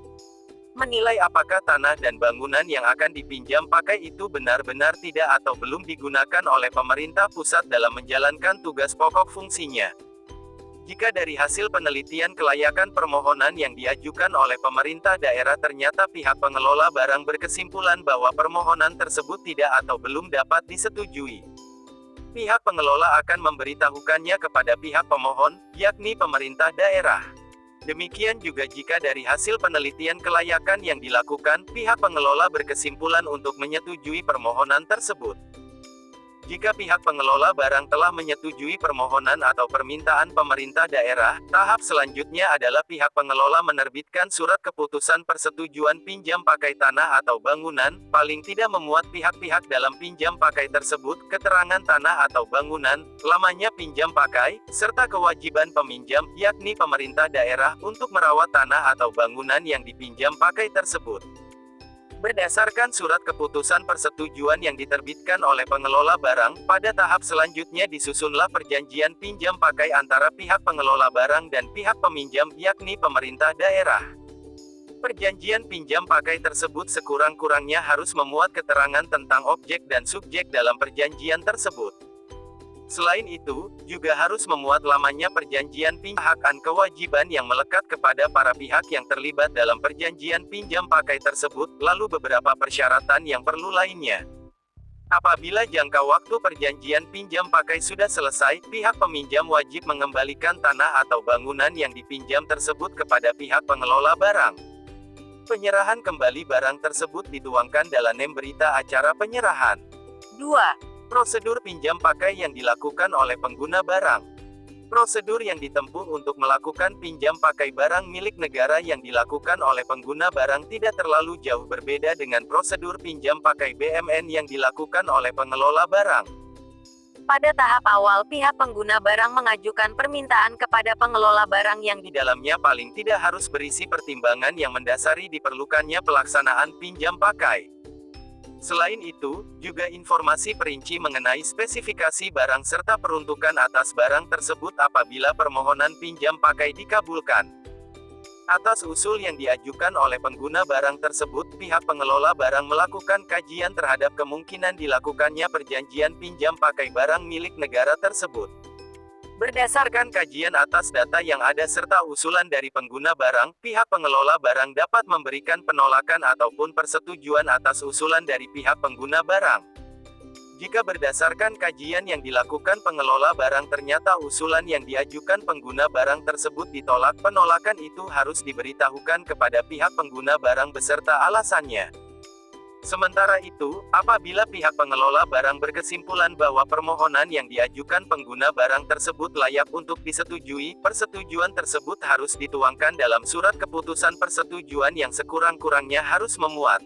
menilai apakah tanah dan bangunan yang akan dipinjam pakai itu benar-benar tidak atau belum digunakan oleh pemerintah pusat dalam menjalankan tugas pokok fungsinya. Jika dari hasil penelitian kelayakan permohonan yang diajukan oleh pemerintah daerah ternyata pihak pengelola barang berkesimpulan bahwa permohonan tersebut tidak atau belum dapat disetujui, pihak pengelola akan memberitahukannya kepada pihak pemohon, yakni pemerintah daerah. Demikian juga jika dari hasil penelitian kelayakan yang dilakukan, pihak pengelola berkesimpulan untuk menyetujui permohonan tersebut. Jika pihak pengelola barang telah menyetujui permohonan atau permintaan pemerintah daerah, tahap selanjutnya adalah pihak pengelola menerbitkan surat keputusan persetujuan pinjam pakai tanah atau bangunan, paling tidak memuat pihak-pihak dalam pinjam pakai tersebut, keterangan tanah atau bangunan, lamanya pinjam pakai, serta kewajiban peminjam, yakni pemerintah daerah, untuk merawat tanah atau bangunan yang dipinjam pakai tersebut. Berdasarkan surat keputusan persetujuan yang diterbitkan oleh pengelola barang, pada tahap selanjutnya disusunlah perjanjian pinjam pakai antara pihak pengelola barang dan pihak peminjam, yakni pemerintah daerah. Perjanjian pinjam pakai tersebut sekurang-kurangnya harus memuat keterangan tentang objek dan subjek dalam perjanjian tersebut. Selain itu, juga harus memuat lamanya perjanjian pinjam hak-an kewajiban yang melekat kepada para pihak yang terlibat dalam perjanjian pinjam pakai tersebut, lalu beberapa persyaratan yang perlu lainnya. Apabila jangka waktu perjanjian pinjam pakai sudah selesai, pihak peminjam wajib mengembalikan tanah atau bangunan yang dipinjam tersebut kepada pihak pengelola barang. Penyerahan kembali barang tersebut dituangkan dalam berita acara penyerahan. 2. Prosedur pinjam pakai yang dilakukan oleh pengguna barang. Prosedur yang ditempuh untuk melakukan pinjam pakai barang milik negara yang dilakukan oleh pengguna barang tidak terlalu jauh berbeda dengan prosedur pinjam pakai BMN yang dilakukan oleh pengelola barang.
Pada tahap awal, pihak pengguna barang mengajukan permintaan kepada pengelola barang yang
Di dalamnya paling tidak harus berisi pertimbangan yang mendasari diperlukannya pelaksanaan pinjam pakai. Selain itu, juga informasi perinci mengenai spesifikasi barang serta peruntukan atas barang tersebut apabila permohonan pinjam pakai dikabulkan. Atas usul yang diajukan oleh pengguna barang tersebut, pihak pengelola barang melakukan kajian terhadap kemungkinan dilakukannya perjanjian pinjam pakai barang milik negara tersebut. Berdasarkan kajian atas data yang ada serta usulan dari pengguna barang, pihak pengelola barang dapat memberikan penolakan ataupun persetujuan atas usulan dari pihak pengguna barang. Jika berdasarkan kajian yang dilakukan pengelola barang ternyata usulan yang diajukan pengguna barang tersebut ditolak, penolakan itu harus diberitahukan kepada pihak pengguna barang beserta alasannya. Sementara itu, apabila pihak pengelola barang berkesimpulan bahwa permohonan yang diajukan pengguna barang tersebut layak untuk disetujui, persetujuan tersebut harus dituangkan dalam surat keputusan persetujuan yang sekurang-kurangnya harus memuat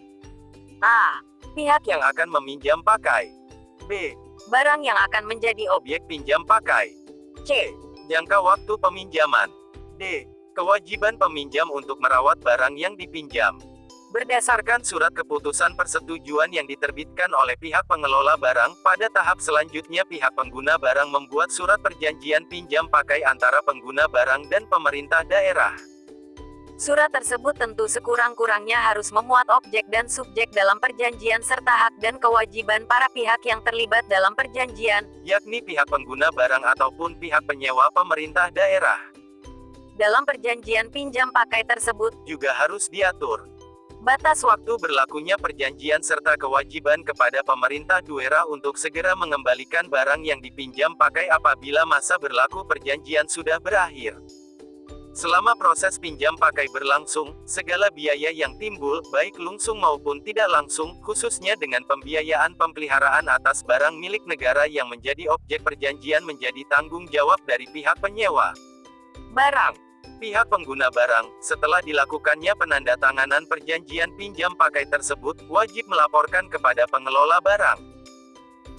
A.
Pihak yang akan meminjam pakai. B.
Barang yang akan menjadi
Objek pinjam pakai. C. Jangka waktu peminjaman. D. Kewajiban peminjam untuk merawat barang yang dipinjam. Berdasarkan surat keputusan persetujuan yang diterbitkan oleh pihak pengelola barang, pada tahap selanjutnya pihak pengguna barang membuat surat perjanjian pinjam pakai antara pengguna barang dan pemerintah daerah.
Surat tersebut tentu sekurang-kurangnya harus memuat objek dan subjek dalam perjanjian serta hak dan kewajiban para pihak yang terlibat dalam perjanjian,
yakni pihak pengguna barang ataupun pihak penyewa pemerintah daerah.
Dalam perjanjian pinjam pakai tersebut,
juga harus diatur
batas
waktu berlakunya perjanjian serta kewajiban kepada pemerintah daerah untuk segera mengembalikan barang yang dipinjam pakai apabila masa berlaku perjanjian sudah berakhir. Selama proses pinjam pakai berlangsung, segala biaya yang timbul, baik langsung maupun tidak langsung, khususnya dengan pembiayaan pemeliharaan atas barang milik negara yang menjadi objek perjanjian menjadi tanggung jawab dari pihak penyewa barang. Pihak pengguna barang, setelah dilakukannya penandatanganan perjanjian pinjam pakai tersebut, wajib melaporkan kepada pengelola barang.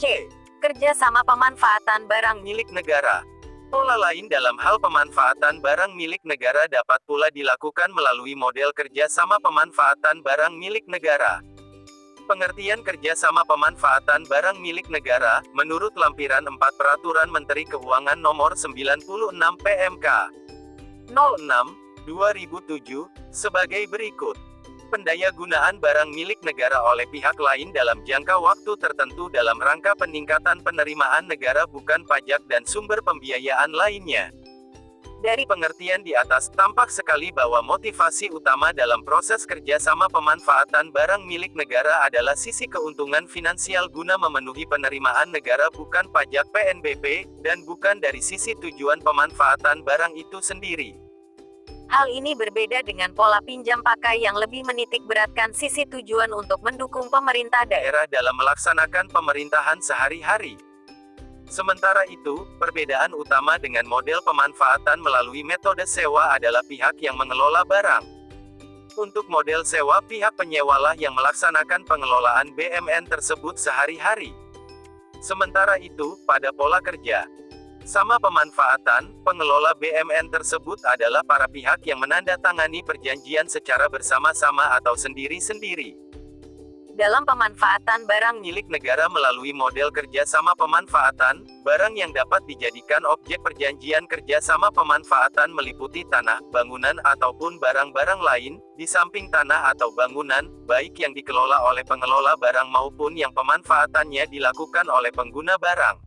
C.
Kerjasama pemanfaatan barang
milik negara. Pola lain dalam hal pemanfaatan barang milik negara dapat pula dilakukan melalui model kerjasama pemanfaatan barang milik negara. Pengertian kerjasama pemanfaatan barang milik negara, menurut lampiran 4 Peraturan Menteri Keuangan Nomor 96 PMK 06/2007, sebagai berikut. Pendayagunaan barang milik negara oleh pihak lain dalam jangka waktu tertentu dalam rangka peningkatan penerimaan negara bukan pajak dan sumber pembiayaan lainnya. Dari pengertian di atas, tampak sekali bahwa motivasi utama dalam proses kerjasama pemanfaatan barang milik negara adalah sisi keuntungan finansial guna memenuhi penerimaan negara bukan pajak PNBP, dan bukan dari sisi tujuan pemanfaatan barang itu sendiri.
Hal ini berbeda dengan pola pinjam pakai yang lebih menitik beratkan sisi tujuan untuk mendukung pemerintah daerah
dalam melaksanakan pemerintahan sehari-hari. Sementara itu, perbedaan utama dengan model pemanfaatan melalui metode sewa adalah pihak yang mengelola barang. Untuk model sewa, pihak penyewalah yang melaksanakan pengelolaan BMN tersebut sehari-hari. Sementara itu, pada pola kerja sama pemanfaatan, pengelola BMN tersebut adalah para pihak yang menandatangani perjanjian secara bersama-sama atau sendiri-sendiri.
Dalam pemanfaatan barang
milik negara melalui model kerjasama pemanfaatan, barang yang dapat dijadikan objek perjanjian kerjasama pemanfaatan meliputi tanah, bangunan ataupun barang-barang lain, di samping tanah atau bangunan, baik yang dikelola oleh pengelola barang maupun yang pemanfaatannya dilakukan oleh pengguna barang.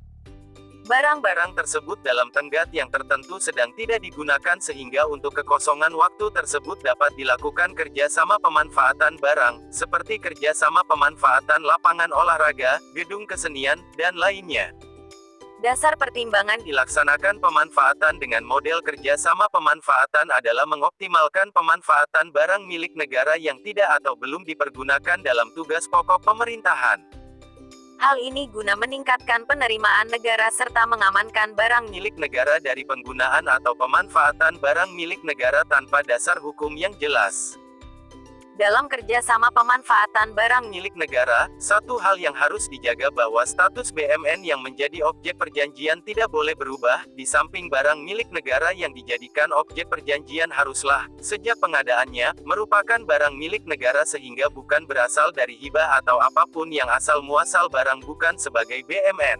Barang-barang tersebut dalam tenggat yang tertentu sedang tidak digunakan sehingga untuk kekosongan waktu tersebut dapat dilakukan kerjasama pemanfaatan barang, seperti kerjasama pemanfaatan lapangan olahraga, gedung kesenian, dan lainnya.
Dasar pertimbangan
Dilaksanakan pemanfaatan dengan model kerjasama pemanfaatan adalah mengoptimalkan pemanfaatan barang milik negara yang tidak atau belum dipergunakan dalam tugas pokok pemerintahan.
Hal ini guna meningkatkan penerimaan negara serta mengamankan barang
Milik negara dari penggunaan atau pemanfaatan barang milik negara tanpa dasar hukum yang jelas.
dalam kerjasama pemanfaatan barang
Milik negara, satu hal yang harus dijaga bahwa status BMN yang menjadi objek perjanjian tidak boleh berubah, di samping barang milik negara yang dijadikan objek perjanjian haruslah, sejak pengadaannya, merupakan barang milik negara sehingga bukan berasal dari hibah atau apapun yang asal muasal barang bukan sebagai BMN.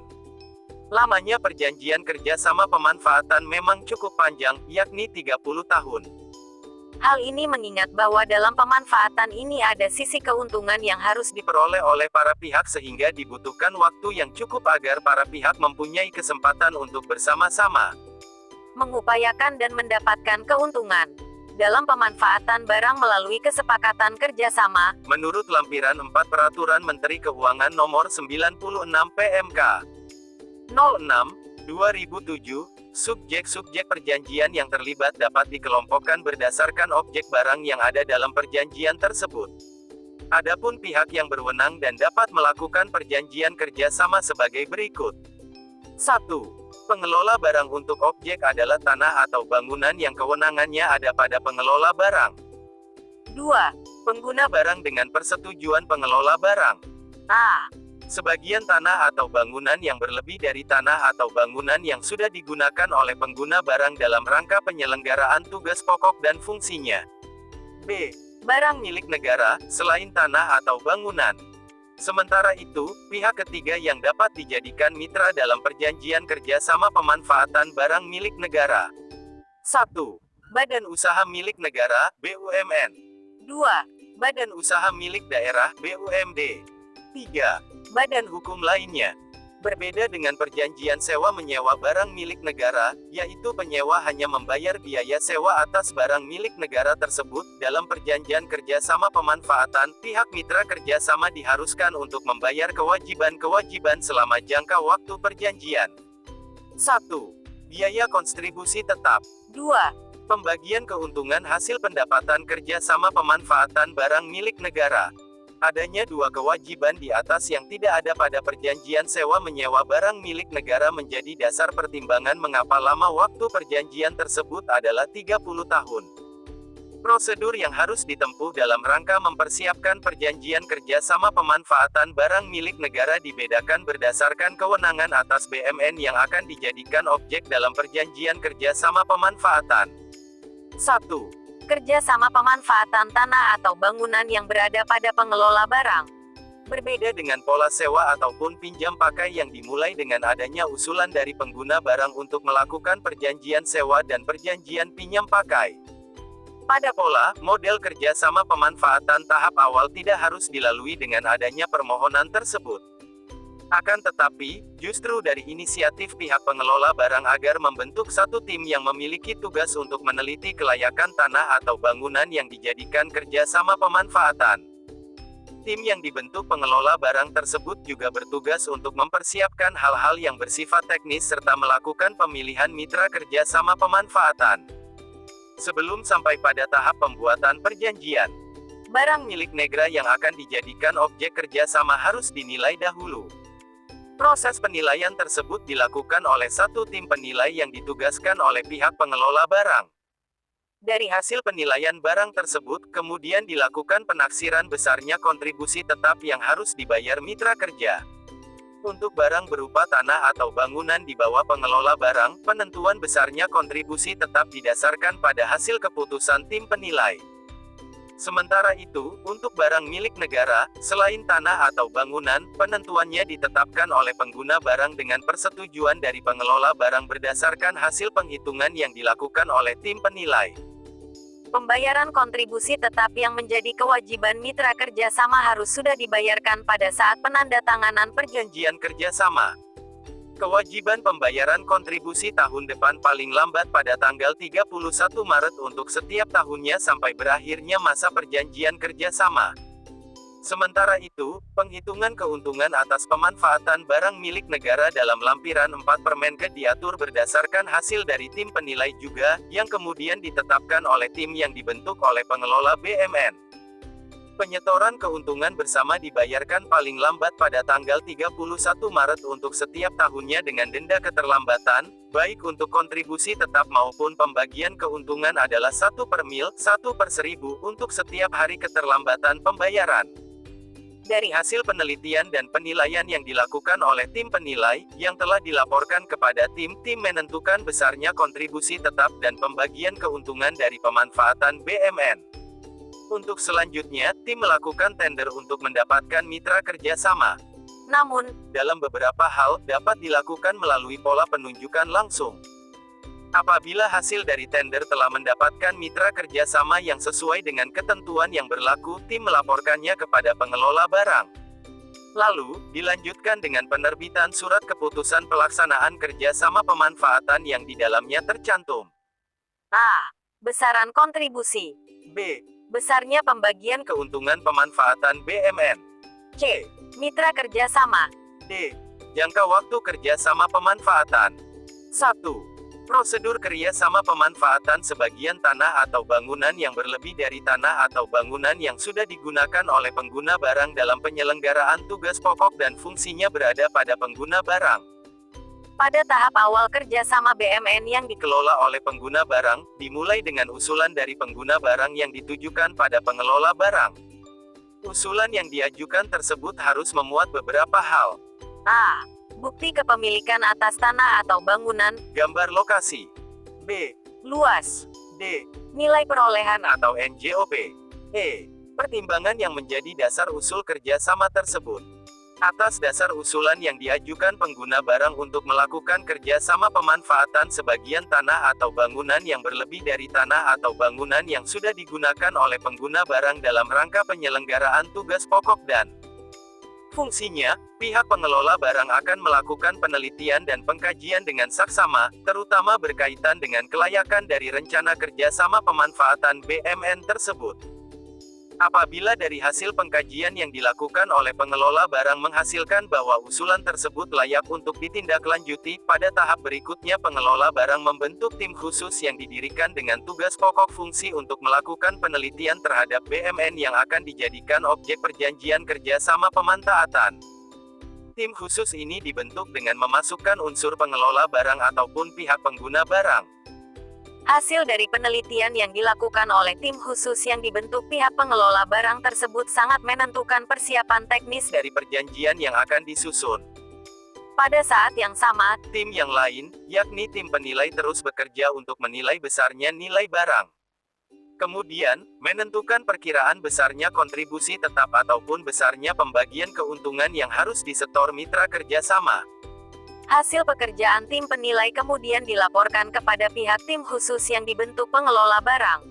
Lamanya perjanjian kerjasama pemanfaatan memang cukup panjang, yakni 30 tahun.
Hal ini mengingat bahwa dalam pemanfaatan ini ada sisi keuntungan yang harus
Diperoleh oleh para pihak sehingga dibutuhkan waktu yang cukup agar para pihak mempunyai kesempatan untuk bersama-sama
mengupayakan dan mendapatkan keuntungan. Dalam pemanfaatan barang melalui kesepakatan kerjasama,
menurut lampiran 4 Peraturan Menteri Keuangan Nomor 96 PMK 06/2007, subjek-subjek perjanjian yang terlibat dapat dikelompokkan berdasarkan objek barang yang ada dalam perjanjian tersebut. Adapun pihak yang berwenang dan dapat melakukan perjanjian kerjasama sebagai berikut. 1. Pengelola barang untuk objek adalah tanah atau bangunan yang kewenangannya ada pada pengelola barang.
2.
Pengguna barang dengan persetujuan pengelola barang.
A.
Sebagian tanah atau bangunan yang berlebih dari tanah atau bangunan yang sudah digunakan oleh pengguna barang dalam rangka penyelenggaraan tugas pokok dan fungsinya. B. Barang milik negara, selain tanah atau bangunan. Sementara itu, pihak ketiga yang dapat dijadikan mitra dalam perjanjian kerjasama pemanfaatan barang milik negara. 1. Badan Usaha Milik Negara, BUMN.
2.
Badan Usaha Milik Daerah, BUMD. 3. Badan hukum lainnya. Berbeda dengan perjanjian sewa-menyewa barang milik negara, yaitu penyewa hanya membayar biaya sewa atas barang milik negara tersebut, dalam perjanjian kerjasama pemanfaatan, pihak mitra kerjasama diharuskan untuk membayar kewajiban-kewajiban selama jangka waktu perjanjian. 1. Biaya kontribusi tetap.
2.
Pembagian keuntungan hasil pendapatan kerjasama pemanfaatan barang milik negara. Adanya dua kewajiban di atas yang tidak ada pada perjanjian sewa-menyewa barang milik negara menjadi dasar pertimbangan mengapa lama waktu perjanjian tersebut adalah 30 tahun. Prosedur yang harus ditempuh dalam rangka mempersiapkan perjanjian kerjasama pemanfaatan barang milik negara dibedakan berdasarkan kewenangan atas BMN yang akan dijadikan objek dalam perjanjian kerjasama pemanfaatan. 1.
Kerjasama pemanfaatan tanah atau bangunan yang berada pada pengelola barang.
Berbeda dengan pola sewa ataupun pinjam pakai yang dimulai dengan adanya usulan dari pengguna barang untuk melakukan perjanjian sewa dan perjanjian pinjam pakai. Pada pola, model kerjasama pemanfaatan tahap awal tidak harus dilalui dengan adanya permohonan tersebut. Akan tetapi, justru dari inisiatif pihak pengelola barang agar membentuk satu tim yang memiliki tugas untuk meneliti kelayakan tanah atau bangunan yang dijadikan kerjasama pemanfaatan. Tim yang dibentuk pengelola barang tersebut juga bertugas untuk mempersiapkan hal-hal yang bersifat teknis serta melakukan pemilihan mitra kerjasama pemanfaatan. Sebelum sampai pada tahap pembuatan perjanjian, barang milik negara yang akan dijadikan objek kerjasama harus dinilai dahulu. Proses penilaian tersebut dilakukan oleh satu tim penilai yang ditugaskan oleh pihak pengelola barang. Dari hasil penilaian barang tersebut, kemudian dilakukan penaksiran besarnya kontribusi tetap yang harus dibayar mitra kerja. Untuk barang berupa tanah atau bangunan di bawah pengelola barang, penentuan besarnya kontribusi tetap didasarkan pada hasil keputusan tim penilai. Sementara itu, untuk barang milik negara, selain tanah atau bangunan, penentuannya ditetapkan oleh pengguna barang dengan persetujuan dari pengelola barang berdasarkan hasil penghitungan yang dilakukan oleh tim penilai.
Pembayaran kontribusi tetap yang menjadi kewajiban mitra kerjasama harus sudah dibayarkan pada saat penandatanganan
Perjanjian kerjasama. Kewajiban pembayaran kontribusi tahun depan paling lambat pada tanggal 31 Maret untuk setiap tahunnya sampai berakhirnya masa perjanjian kerjasama. Sementara itu, penghitungan keuntungan atas pemanfaatan barang milik negara dalam lampiran 4 Permenkes diatur berdasarkan hasil dari tim penilai juga, yang kemudian ditetapkan oleh tim yang dibentuk oleh pengelola BMN. Penyetoran keuntungan bersama dibayarkan paling lambat pada tanggal 31 Maret untuk setiap tahunnya dengan denda keterlambatan, baik untuk kontribusi tetap maupun pembagian keuntungan adalah 1/1000, 1/1000 untuk setiap hari keterlambatan pembayaran. Dari hasil penelitian dan penilaian yang dilakukan oleh tim penilai, yang telah dilaporkan kepada tim menentukan besarnya kontribusi tetap dan pembagian keuntungan dari pemanfaatan BMN. Untuk selanjutnya, tim melakukan tender untuk mendapatkan mitra kerjasama. Namun, dalam beberapa hal, dapat dilakukan melalui pola penunjukan langsung. Apabila hasil dari tender telah mendapatkan mitra kerjasama yang sesuai dengan ketentuan yang berlaku, tim melaporkannya kepada pengelola barang. Lalu, dilanjutkan dengan penerbitan surat keputusan pelaksanaan kerjasama pemanfaatan yang di dalamnya tercantum
A. Besaran kontribusi.
B.
Besarnya pembagian
Keuntungan pemanfaatan BMN. C.
mitra kerjasama.
D. Jangka waktu kerjasama pemanfaatan. 1. Prosedur kerjasama pemanfaatan sebagian tanah atau bangunan yang berlebih dari tanah atau bangunan yang sudah digunakan oleh pengguna barang dalam penyelenggaraan tugas pokok dan fungsinya berada pada pengguna barang.
Pada tahap awal kerjasama BMN yang
Dikelola oleh pengguna barang, dimulai dengan usulan dari pengguna barang yang ditujukan pada pengelola barang. Usulan yang diajukan tersebut harus memuat beberapa hal.
A. Bukti kepemilikan atas tanah atau bangunan,
Gambar lokasi. B.
luas,
D.
nilai perolehan
Atau NJOP. E. Pertimbangan yang menjadi dasar usul kerjasama tersebut. Atas dasar usulan yang diajukan pengguna barang untuk melakukan kerjasama pemanfaatan sebagian tanah atau bangunan yang berlebih dari tanah atau bangunan yang sudah digunakan oleh pengguna barang dalam rangka penyelenggaraan tugas pokok dan fungsinya, pihak pengelola barang akan melakukan penelitian dan pengkajian dengan saksama, terutama berkaitan dengan kelayakan dari rencana kerjasama pemanfaatan BMN tersebut. Apabila dari hasil pengkajian yang dilakukan oleh pengelola barang menghasilkan bahwa usulan tersebut layak untuk ditindaklanjuti, pada tahap berikutnya pengelola barang membentuk tim khusus yang didirikan dengan tugas pokok fungsi untuk melakukan penelitian terhadap BMN yang akan dijadikan objek perjanjian kerjasama pemanfaatan. Tim khusus ini dibentuk dengan memasukkan unsur pengelola barang ataupun pihak pengguna barang.
Hasil dari penelitian yang dilakukan oleh tim khusus yang dibentuk pihak pengelola barang tersebut sangat menentukan persiapan teknis
Dari perjanjian yang akan disusun.
pada saat yang sama.
Tim yang lain, yakni tim penilai terus bekerja untuk menilai besarnya nilai barang. Kemudian, menentukan perkiraan besarnya kontribusi tetap ataupun besarnya pembagian keuntungan yang harus disetor mitra kerjasama.
Hasil pekerjaan tim penilai kemudian dilaporkan kepada pihak tim khusus yang dibentuk pengelola barang.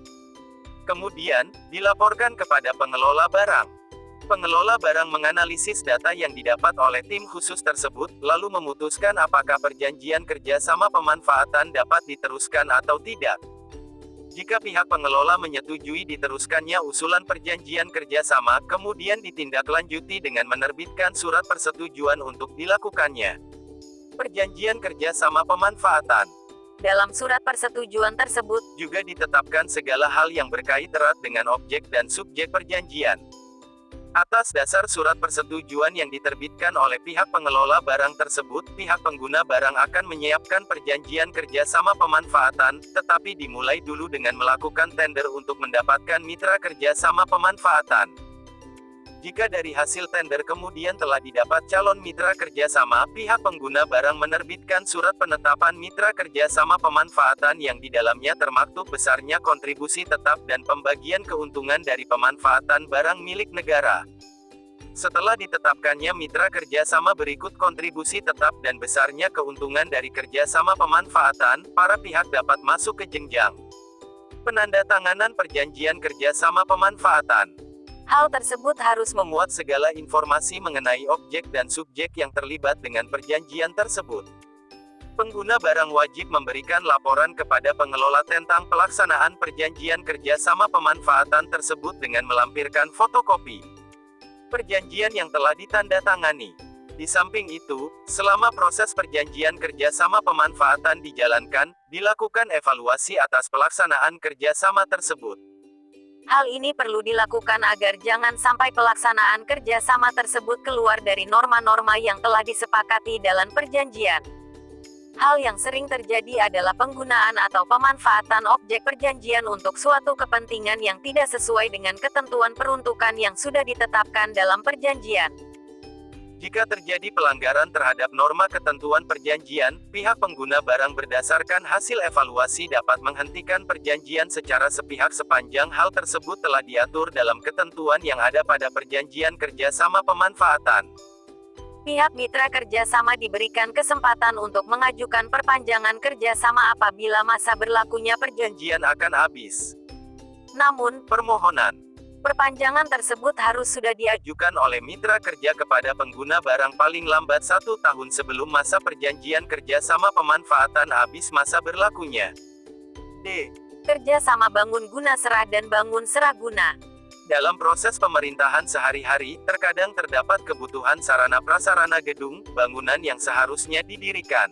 Kemudian, dilaporkan kepada pengelola barang. Pengelola barang menganalisis data yang didapat oleh tim khusus tersebut, lalu memutuskan apakah perjanjian kerjasama pemanfaatan dapat diteruskan atau tidak. Jika pihak pengelola menyetujui diteruskannya usulan perjanjian kerjasama, kemudian ditindaklanjuti dengan menerbitkan surat persetujuan untuk dilakukannya perjanjian kerjasama pemanfaatan.
Dalam surat persetujuan tersebut,
Juga ditetapkan segala hal yang berkait erat dengan objek dan subjek perjanjian. Atas dasar surat persetujuan yang diterbitkan oleh pihak pengelola barang tersebut, pihak pengguna barang akan menyiapkan perjanjian kerjasama pemanfaatan, tetapi dimulai dulu dengan melakukan tender untuk mendapatkan mitra kerjasama pemanfaatan. Jika dari hasil tender kemudian telah didapat calon mitra kerjasama, pihak pengguna barang menerbitkan surat penetapan mitra kerjasama pemanfaatan yang di dalamnya termaktub besarnya kontribusi tetap dan pembagian keuntungan dari pemanfaatan barang milik negara. Setelah ditetapkannya mitra kerjasama berikut kontribusi tetap dan besarnya keuntungan dari kerjasama pemanfaatan, para pihak dapat masuk ke jenjang penandatanganan perjanjian kerjasama pemanfaatan.
Hal tersebut harus
Memuat segala informasi mengenai objek dan subjek yang terlibat dengan perjanjian tersebut. Pengguna barang wajib memberikan laporan kepada pengelola tentang pelaksanaan perjanjian kerjasama pemanfaatan tersebut dengan melampirkan fotokopi perjanjian yang telah ditandatangani. Di samping itu, selama proses perjanjian kerjasama pemanfaatan dijalankan, dilakukan evaluasi atas pelaksanaan kerjasama tersebut.
Hal ini perlu dilakukan agar jangan sampai pelaksanaan kerjasama tersebut keluar dari norma-norma yang telah disepakati dalam perjanjian. Hal yang sering terjadi adalah penggunaan atau pemanfaatan objek perjanjian untuk suatu kepentingan yang tidak sesuai dengan ketentuan peruntukan yang sudah ditetapkan dalam perjanjian.
Jika terjadi pelanggaran terhadap norma ketentuan perjanjian, pihak pengguna barang berdasarkan hasil evaluasi dapat menghentikan perjanjian secara sepihak sepanjang hal tersebut telah diatur dalam ketentuan yang ada pada perjanjian kerjasama pemanfaatan.
Pihak mitra kerjasama diberikan kesempatan untuk mengajukan perpanjangan kerjasama apabila masa berlakunya
Perjanjian akan habis.
Namun,
Permohonan
perpanjangan tersebut harus sudah
diajukan oleh mitra kerja kepada pengguna barang paling lambat 1 tahun sebelum masa perjanjian kerjasama pemanfaatan habis masa berlakunya. D.
kerjasama bangun guna serah dan bangun serah guna.
Dalam proses pemerintahan sehari-hari, terkadang terdapat kebutuhan sarana prasarana gedung, bangunan yang seharusnya didirikan.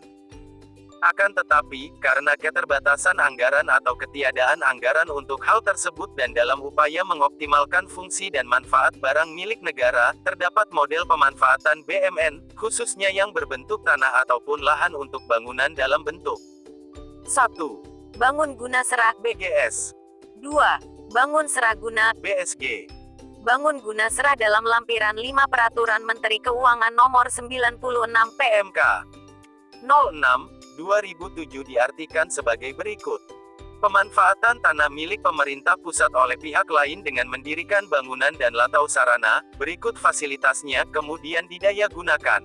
Akan tetapi, karena keterbatasan anggaran atau ketiadaan anggaran untuk hal tersebut dan dalam upaya mengoptimalkan fungsi dan manfaat barang milik negara, terdapat model pemanfaatan BMN, khususnya yang berbentuk tanah ataupun lahan untuk bangunan dalam bentuk 1.
Bangun guna serah
BGS
2. Bangun serah guna
BSG.
bangun guna serah dalam lampiran 5 Peraturan Menteri Keuangan Nomor 96
PMK 06/2007 diartikan sebagai berikut. Pemanfaatan tanah milik pemerintah pusat oleh pihak lain dengan mendirikan bangunan dan latau sarana, berikut fasilitasnya kemudian didaya gunakan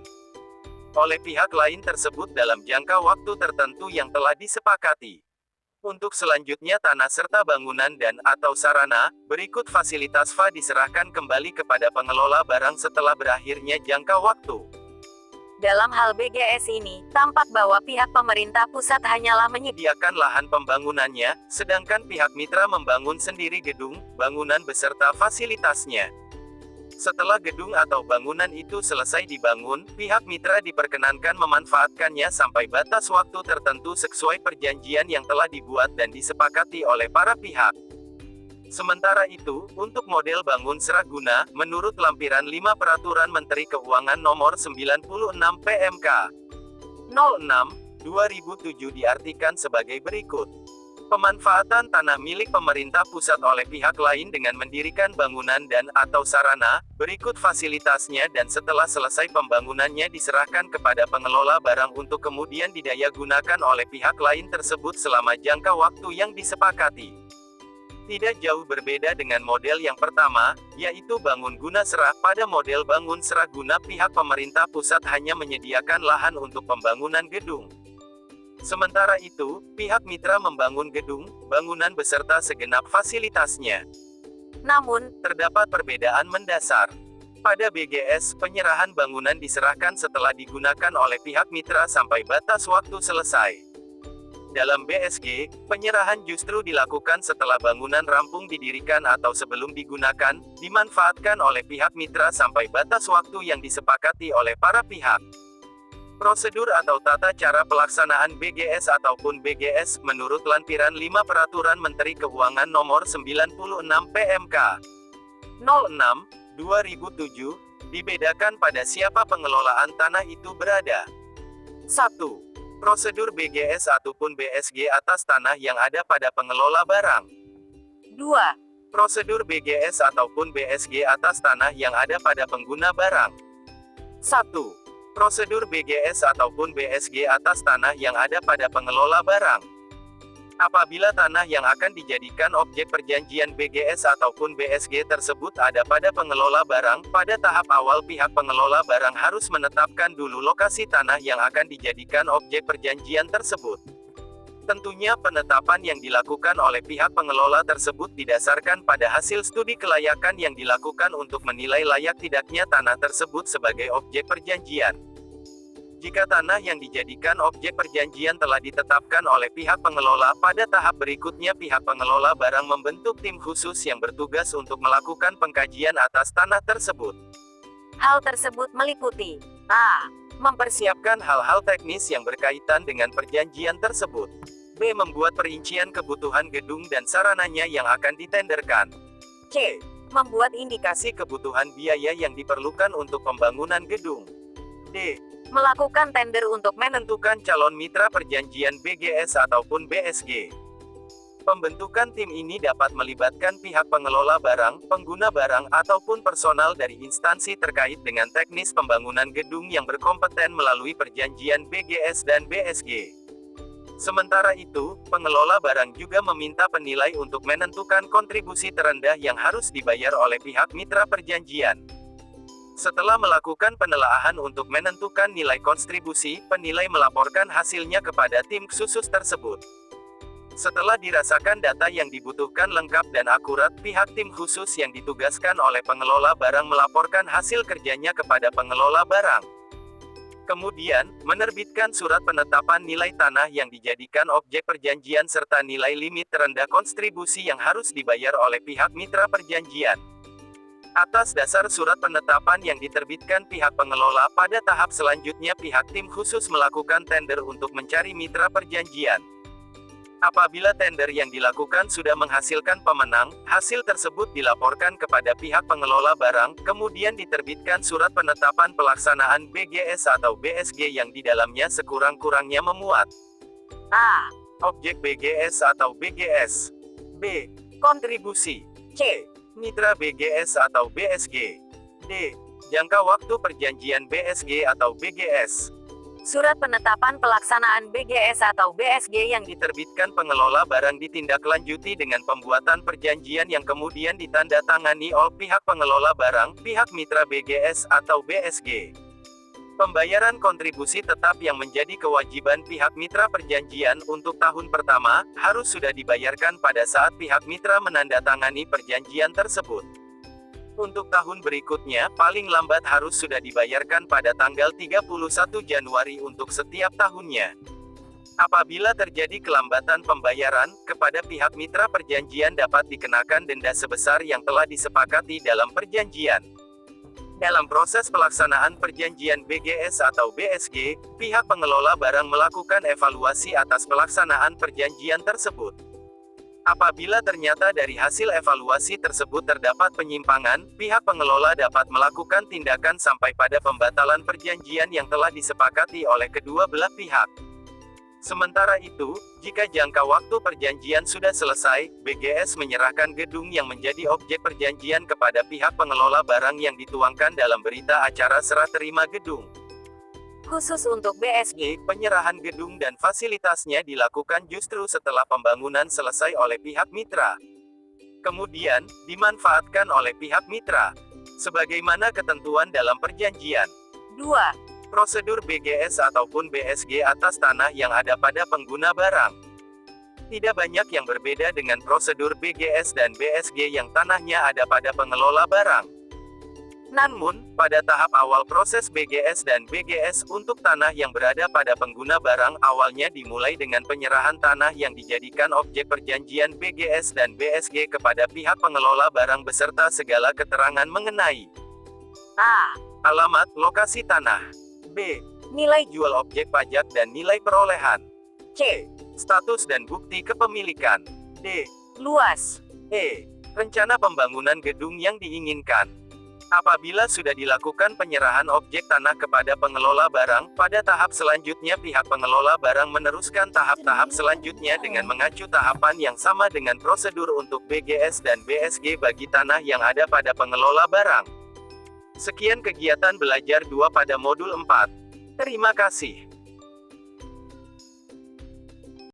oleh pihak lain tersebut dalam jangka waktu tertentu yang telah disepakati. Untuk selanjutnya tanah serta bangunan dan atau sarana, berikut fasilitas FA diserahkan kembali kepada pengelola barang setelah berakhirnya jangka waktu.
Dalam hal BGS ini, tampak bahwa pihak pemerintah pusat hanyalah
Menyediakan lahan pembangunannya, sedangkan pihak mitra membangun sendiri gedung, bangunan beserta fasilitasnya. Setelah gedung atau bangunan itu selesai dibangun, pihak mitra diperkenankan memanfaatkannya sampai batas waktu tertentu sesuai perjanjian yang telah dibuat dan disepakati oleh para pihak. Sementara itu, untuk model bangun seraguna, menurut lampiran 5 Peraturan Menteri Keuangan Nomor 96 PMK 06/2007 diartikan sebagai berikut. Pemanfaatan tanah milik pemerintah pusat oleh pihak lain dengan mendirikan bangunan dan atau sarana, berikut fasilitasnya dan setelah selesai pembangunannya diserahkan kepada pengelola barang untuk kemudian didaya gunakan oleh pihak lain tersebut selama jangka waktu yang disepakati. Tidak jauh berbeda dengan model yang pertama, yaitu bangun guna serah. Pada model bangun serah guna pihak pemerintah pusat hanya menyediakan lahan untuk pembangunan gedung. Sementara itu, pihak mitra membangun gedung, bangunan beserta segenap fasilitasnya.
Namun,
Terdapat perbedaan mendasar. Pada BGS, penyerahan bangunan diserahkan setelah digunakan oleh pihak mitra sampai batas waktu selesai. Dalam BSG, penyerahan justru dilakukan setelah bangunan rampung didirikan atau sebelum digunakan, dimanfaatkan oleh pihak mitra sampai batas waktu yang disepakati oleh para pihak. Prosedur atau tata cara pelaksanaan BGS ataupun BGS, menurut lampiran 5 Peraturan Menteri Keuangan Nomor 96 PMK 06/2007, dibedakan pada siapa pengelolaan tanah itu berada. 1. Prosedur BGS ataupun BSG atas tanah yang ada pada pengelola barang.
2.
Prosedur BGS ataupun BSG atas tanah yang ada pada pengguna barang. 1. Prosedur BGS ataupun BSG atas tanah yang ada pada pengelola barang. Apabila tanah yang akan dijadikan objek perjanjian BGS ataupun BSG tersebut ada pada pengelola barang, pada tahap awal pihak pengelola barang harus menetapkan dulu lokasi tanah yang akan dijadikan objek perjanjian tersebut. Tentunya penetapan yang dilakukan oleh pihak pengelola tersebut didasarkan pada hasil studi kelayakan yang dilakukan untuk menilai layak tidaknya tanah tersebut sebagai objek perjanjian. Jika tanah yang dijadikan objek perjanjian telah ditetapkan oleh pihak pengelola, pada tahap berikutnya pihak pengelola barang membentuk tim khusus yang bertugas untuk melakukan pengkajian atas tanah tersebut.
Hal tersebut meliputi A.
Mempersiapkan hal-hal teknis yang berkaitan dengan perjanjian tersebut. B. Membuat perincian kebutuhan gedung dan sarananya yang akan ditenderkan. C. Membuat indikasi kebutuhan biaya yang diperlukan untuk pembangunan gedung. D.
Melakukan tender untuk
Menentukan calon mitra perjanjian BGS ataupun BSG. Pembentukan tim ini dapat melibatkan pihak pengelola barang, pengguna barang, ataupun personal dari instansi terkait dengan teknis pembangunan gedung yang berkompeten melalui perjanjian BGS dan BSG. Sementara itu, pengelola barang juga meminta penilai untuk menentukan kontribusi terendah yang harus dibayar oleh pihak mitra perjanjian. Setelah melakukan penelaahan untuk menentukan nilai kontribusi, penilai melaporkan hasilnya kepada tim khusus tersebut. Setelah dirasakan data yang dibutuhkan lengkap dan akurat, pihak tim khusus yang ditugaskan oleh pengelola barang melaporkan hasil kerjanya kepada pengelola barang. Kemudian, menerbitkan surat penetapan nilai tanah yang dijadikan objek perjanjian serta nilai limit terendah kontribusi yang harus dibayar oleh pihak mitra perjanjian. Atas dasar surat penetapan yang diterbitkan pihak pengelola, pada tahap selanjutnya pihak tim khusus melakukan tender untuk mencari mitra perjanjian. Apabila tender yang dilakukan sudah menghasilkan pemenang, hasil tersebut dilaporkan kepada pihak pengelola barang, kemudian diterbitkan surat penetapan pelaksanaan BGS atau BSG yang di dalamnya sekurang-kurangnya memuat
A.
Objek BGS atau BGS. B. Kontribusi. C. Mitra BGS atau BSG. D. Jangka waktu perjanjian BSG atau BGS.
Surat penetapan pelaksanaan BGS atau BSG yang
Diterbitkan pengelola barang ditindaklanjuti dengan pembuatan perjanjian yang kemudian ditandatangani oleh pihak pengelola barang, pihak mitra BGS atau BSG. Pembayaran kontribusi tetap yang menjadi kewajiban pihak mitra perjanjian untuk tahun pertama, harus sudah dibayarkan pada saat pihak mitra menandatangani perjanjian tersebut. Untuk tahun berikutnya, paling lambat harus sudah dibayarkan pada tanggal 31 Januari untuk setiap tahunnya. Apabila terjadi kelambatan pembayaran, kepada pihak mitra perjanjian dapat dikenakan denda sebesar yang telah disepakati dalam perjanjian. Dalam proses pelaksanaan perjanjian BGS atau BSG, pihak pengelola barang melakukan evaluasi atas pelaksanaan perjanjian tersebut. Apabila ternyata dari hasil evaluasi tersebut terdapat penyimpangan, pihak pengelola dapat melakukan tindakan sampai pada pembatalan perjanjian yang telah disepakati oleh kedua belah pihak. Sementara itu, jika jangka waktu perjanjian sudah selesai, BGS menyerahkan gedung yang menjadi objek perjanjian kepada pihak pengelola barang yang dituangkan dalam berita acara serah terima gedung.
khusus untuk BSG,
Penyerahan gedung dan fasilitasnya dilakukan justru setelah pembangunan selesai oleh pihak mitra. Kemudian, dimanfaatkan oleh pihak mitra. Sebagaimana ketentuan dalam perjanjian.
2.
Prosedur BGS ataupun BSG atas tanah yang ada pada pengguna barang. Tidak banyak yang berbeda dengan prosedur BGS dan BSG yang tanahnya ada pada pengelola barang. Namun, pada tahap awal proses BGS dan BGS untuk tanah yang berada pada pengguna barang awalnya dimulai dengan penyerahan tanah yang dijadikan objek perjanjian BGS dan BSG kepada pihak pengelola barang beserta segala keterangan mengenai
A.
alamat, lokasi tanah. B. Nilai jual objek pajak dan nilai perolehan. C. Status dan bukti kepemilikan. D.
Luas.
E. Rencana pembangunan gedung yang diinginkan. Apabila sudah dilakukan penyerahan objek tanah kepada pengelola barang, pada tahap selanjutnya pihak pengelola barang meneruskan tahap-tahap selanjutnya dengan mengacu tahapan yang sama dengan prosedur untuk BGS dan BSG bagi tanah yang ada pada pengelola barang. Sekian kegiatan belajar 2 pada modul 4. Terima kasih.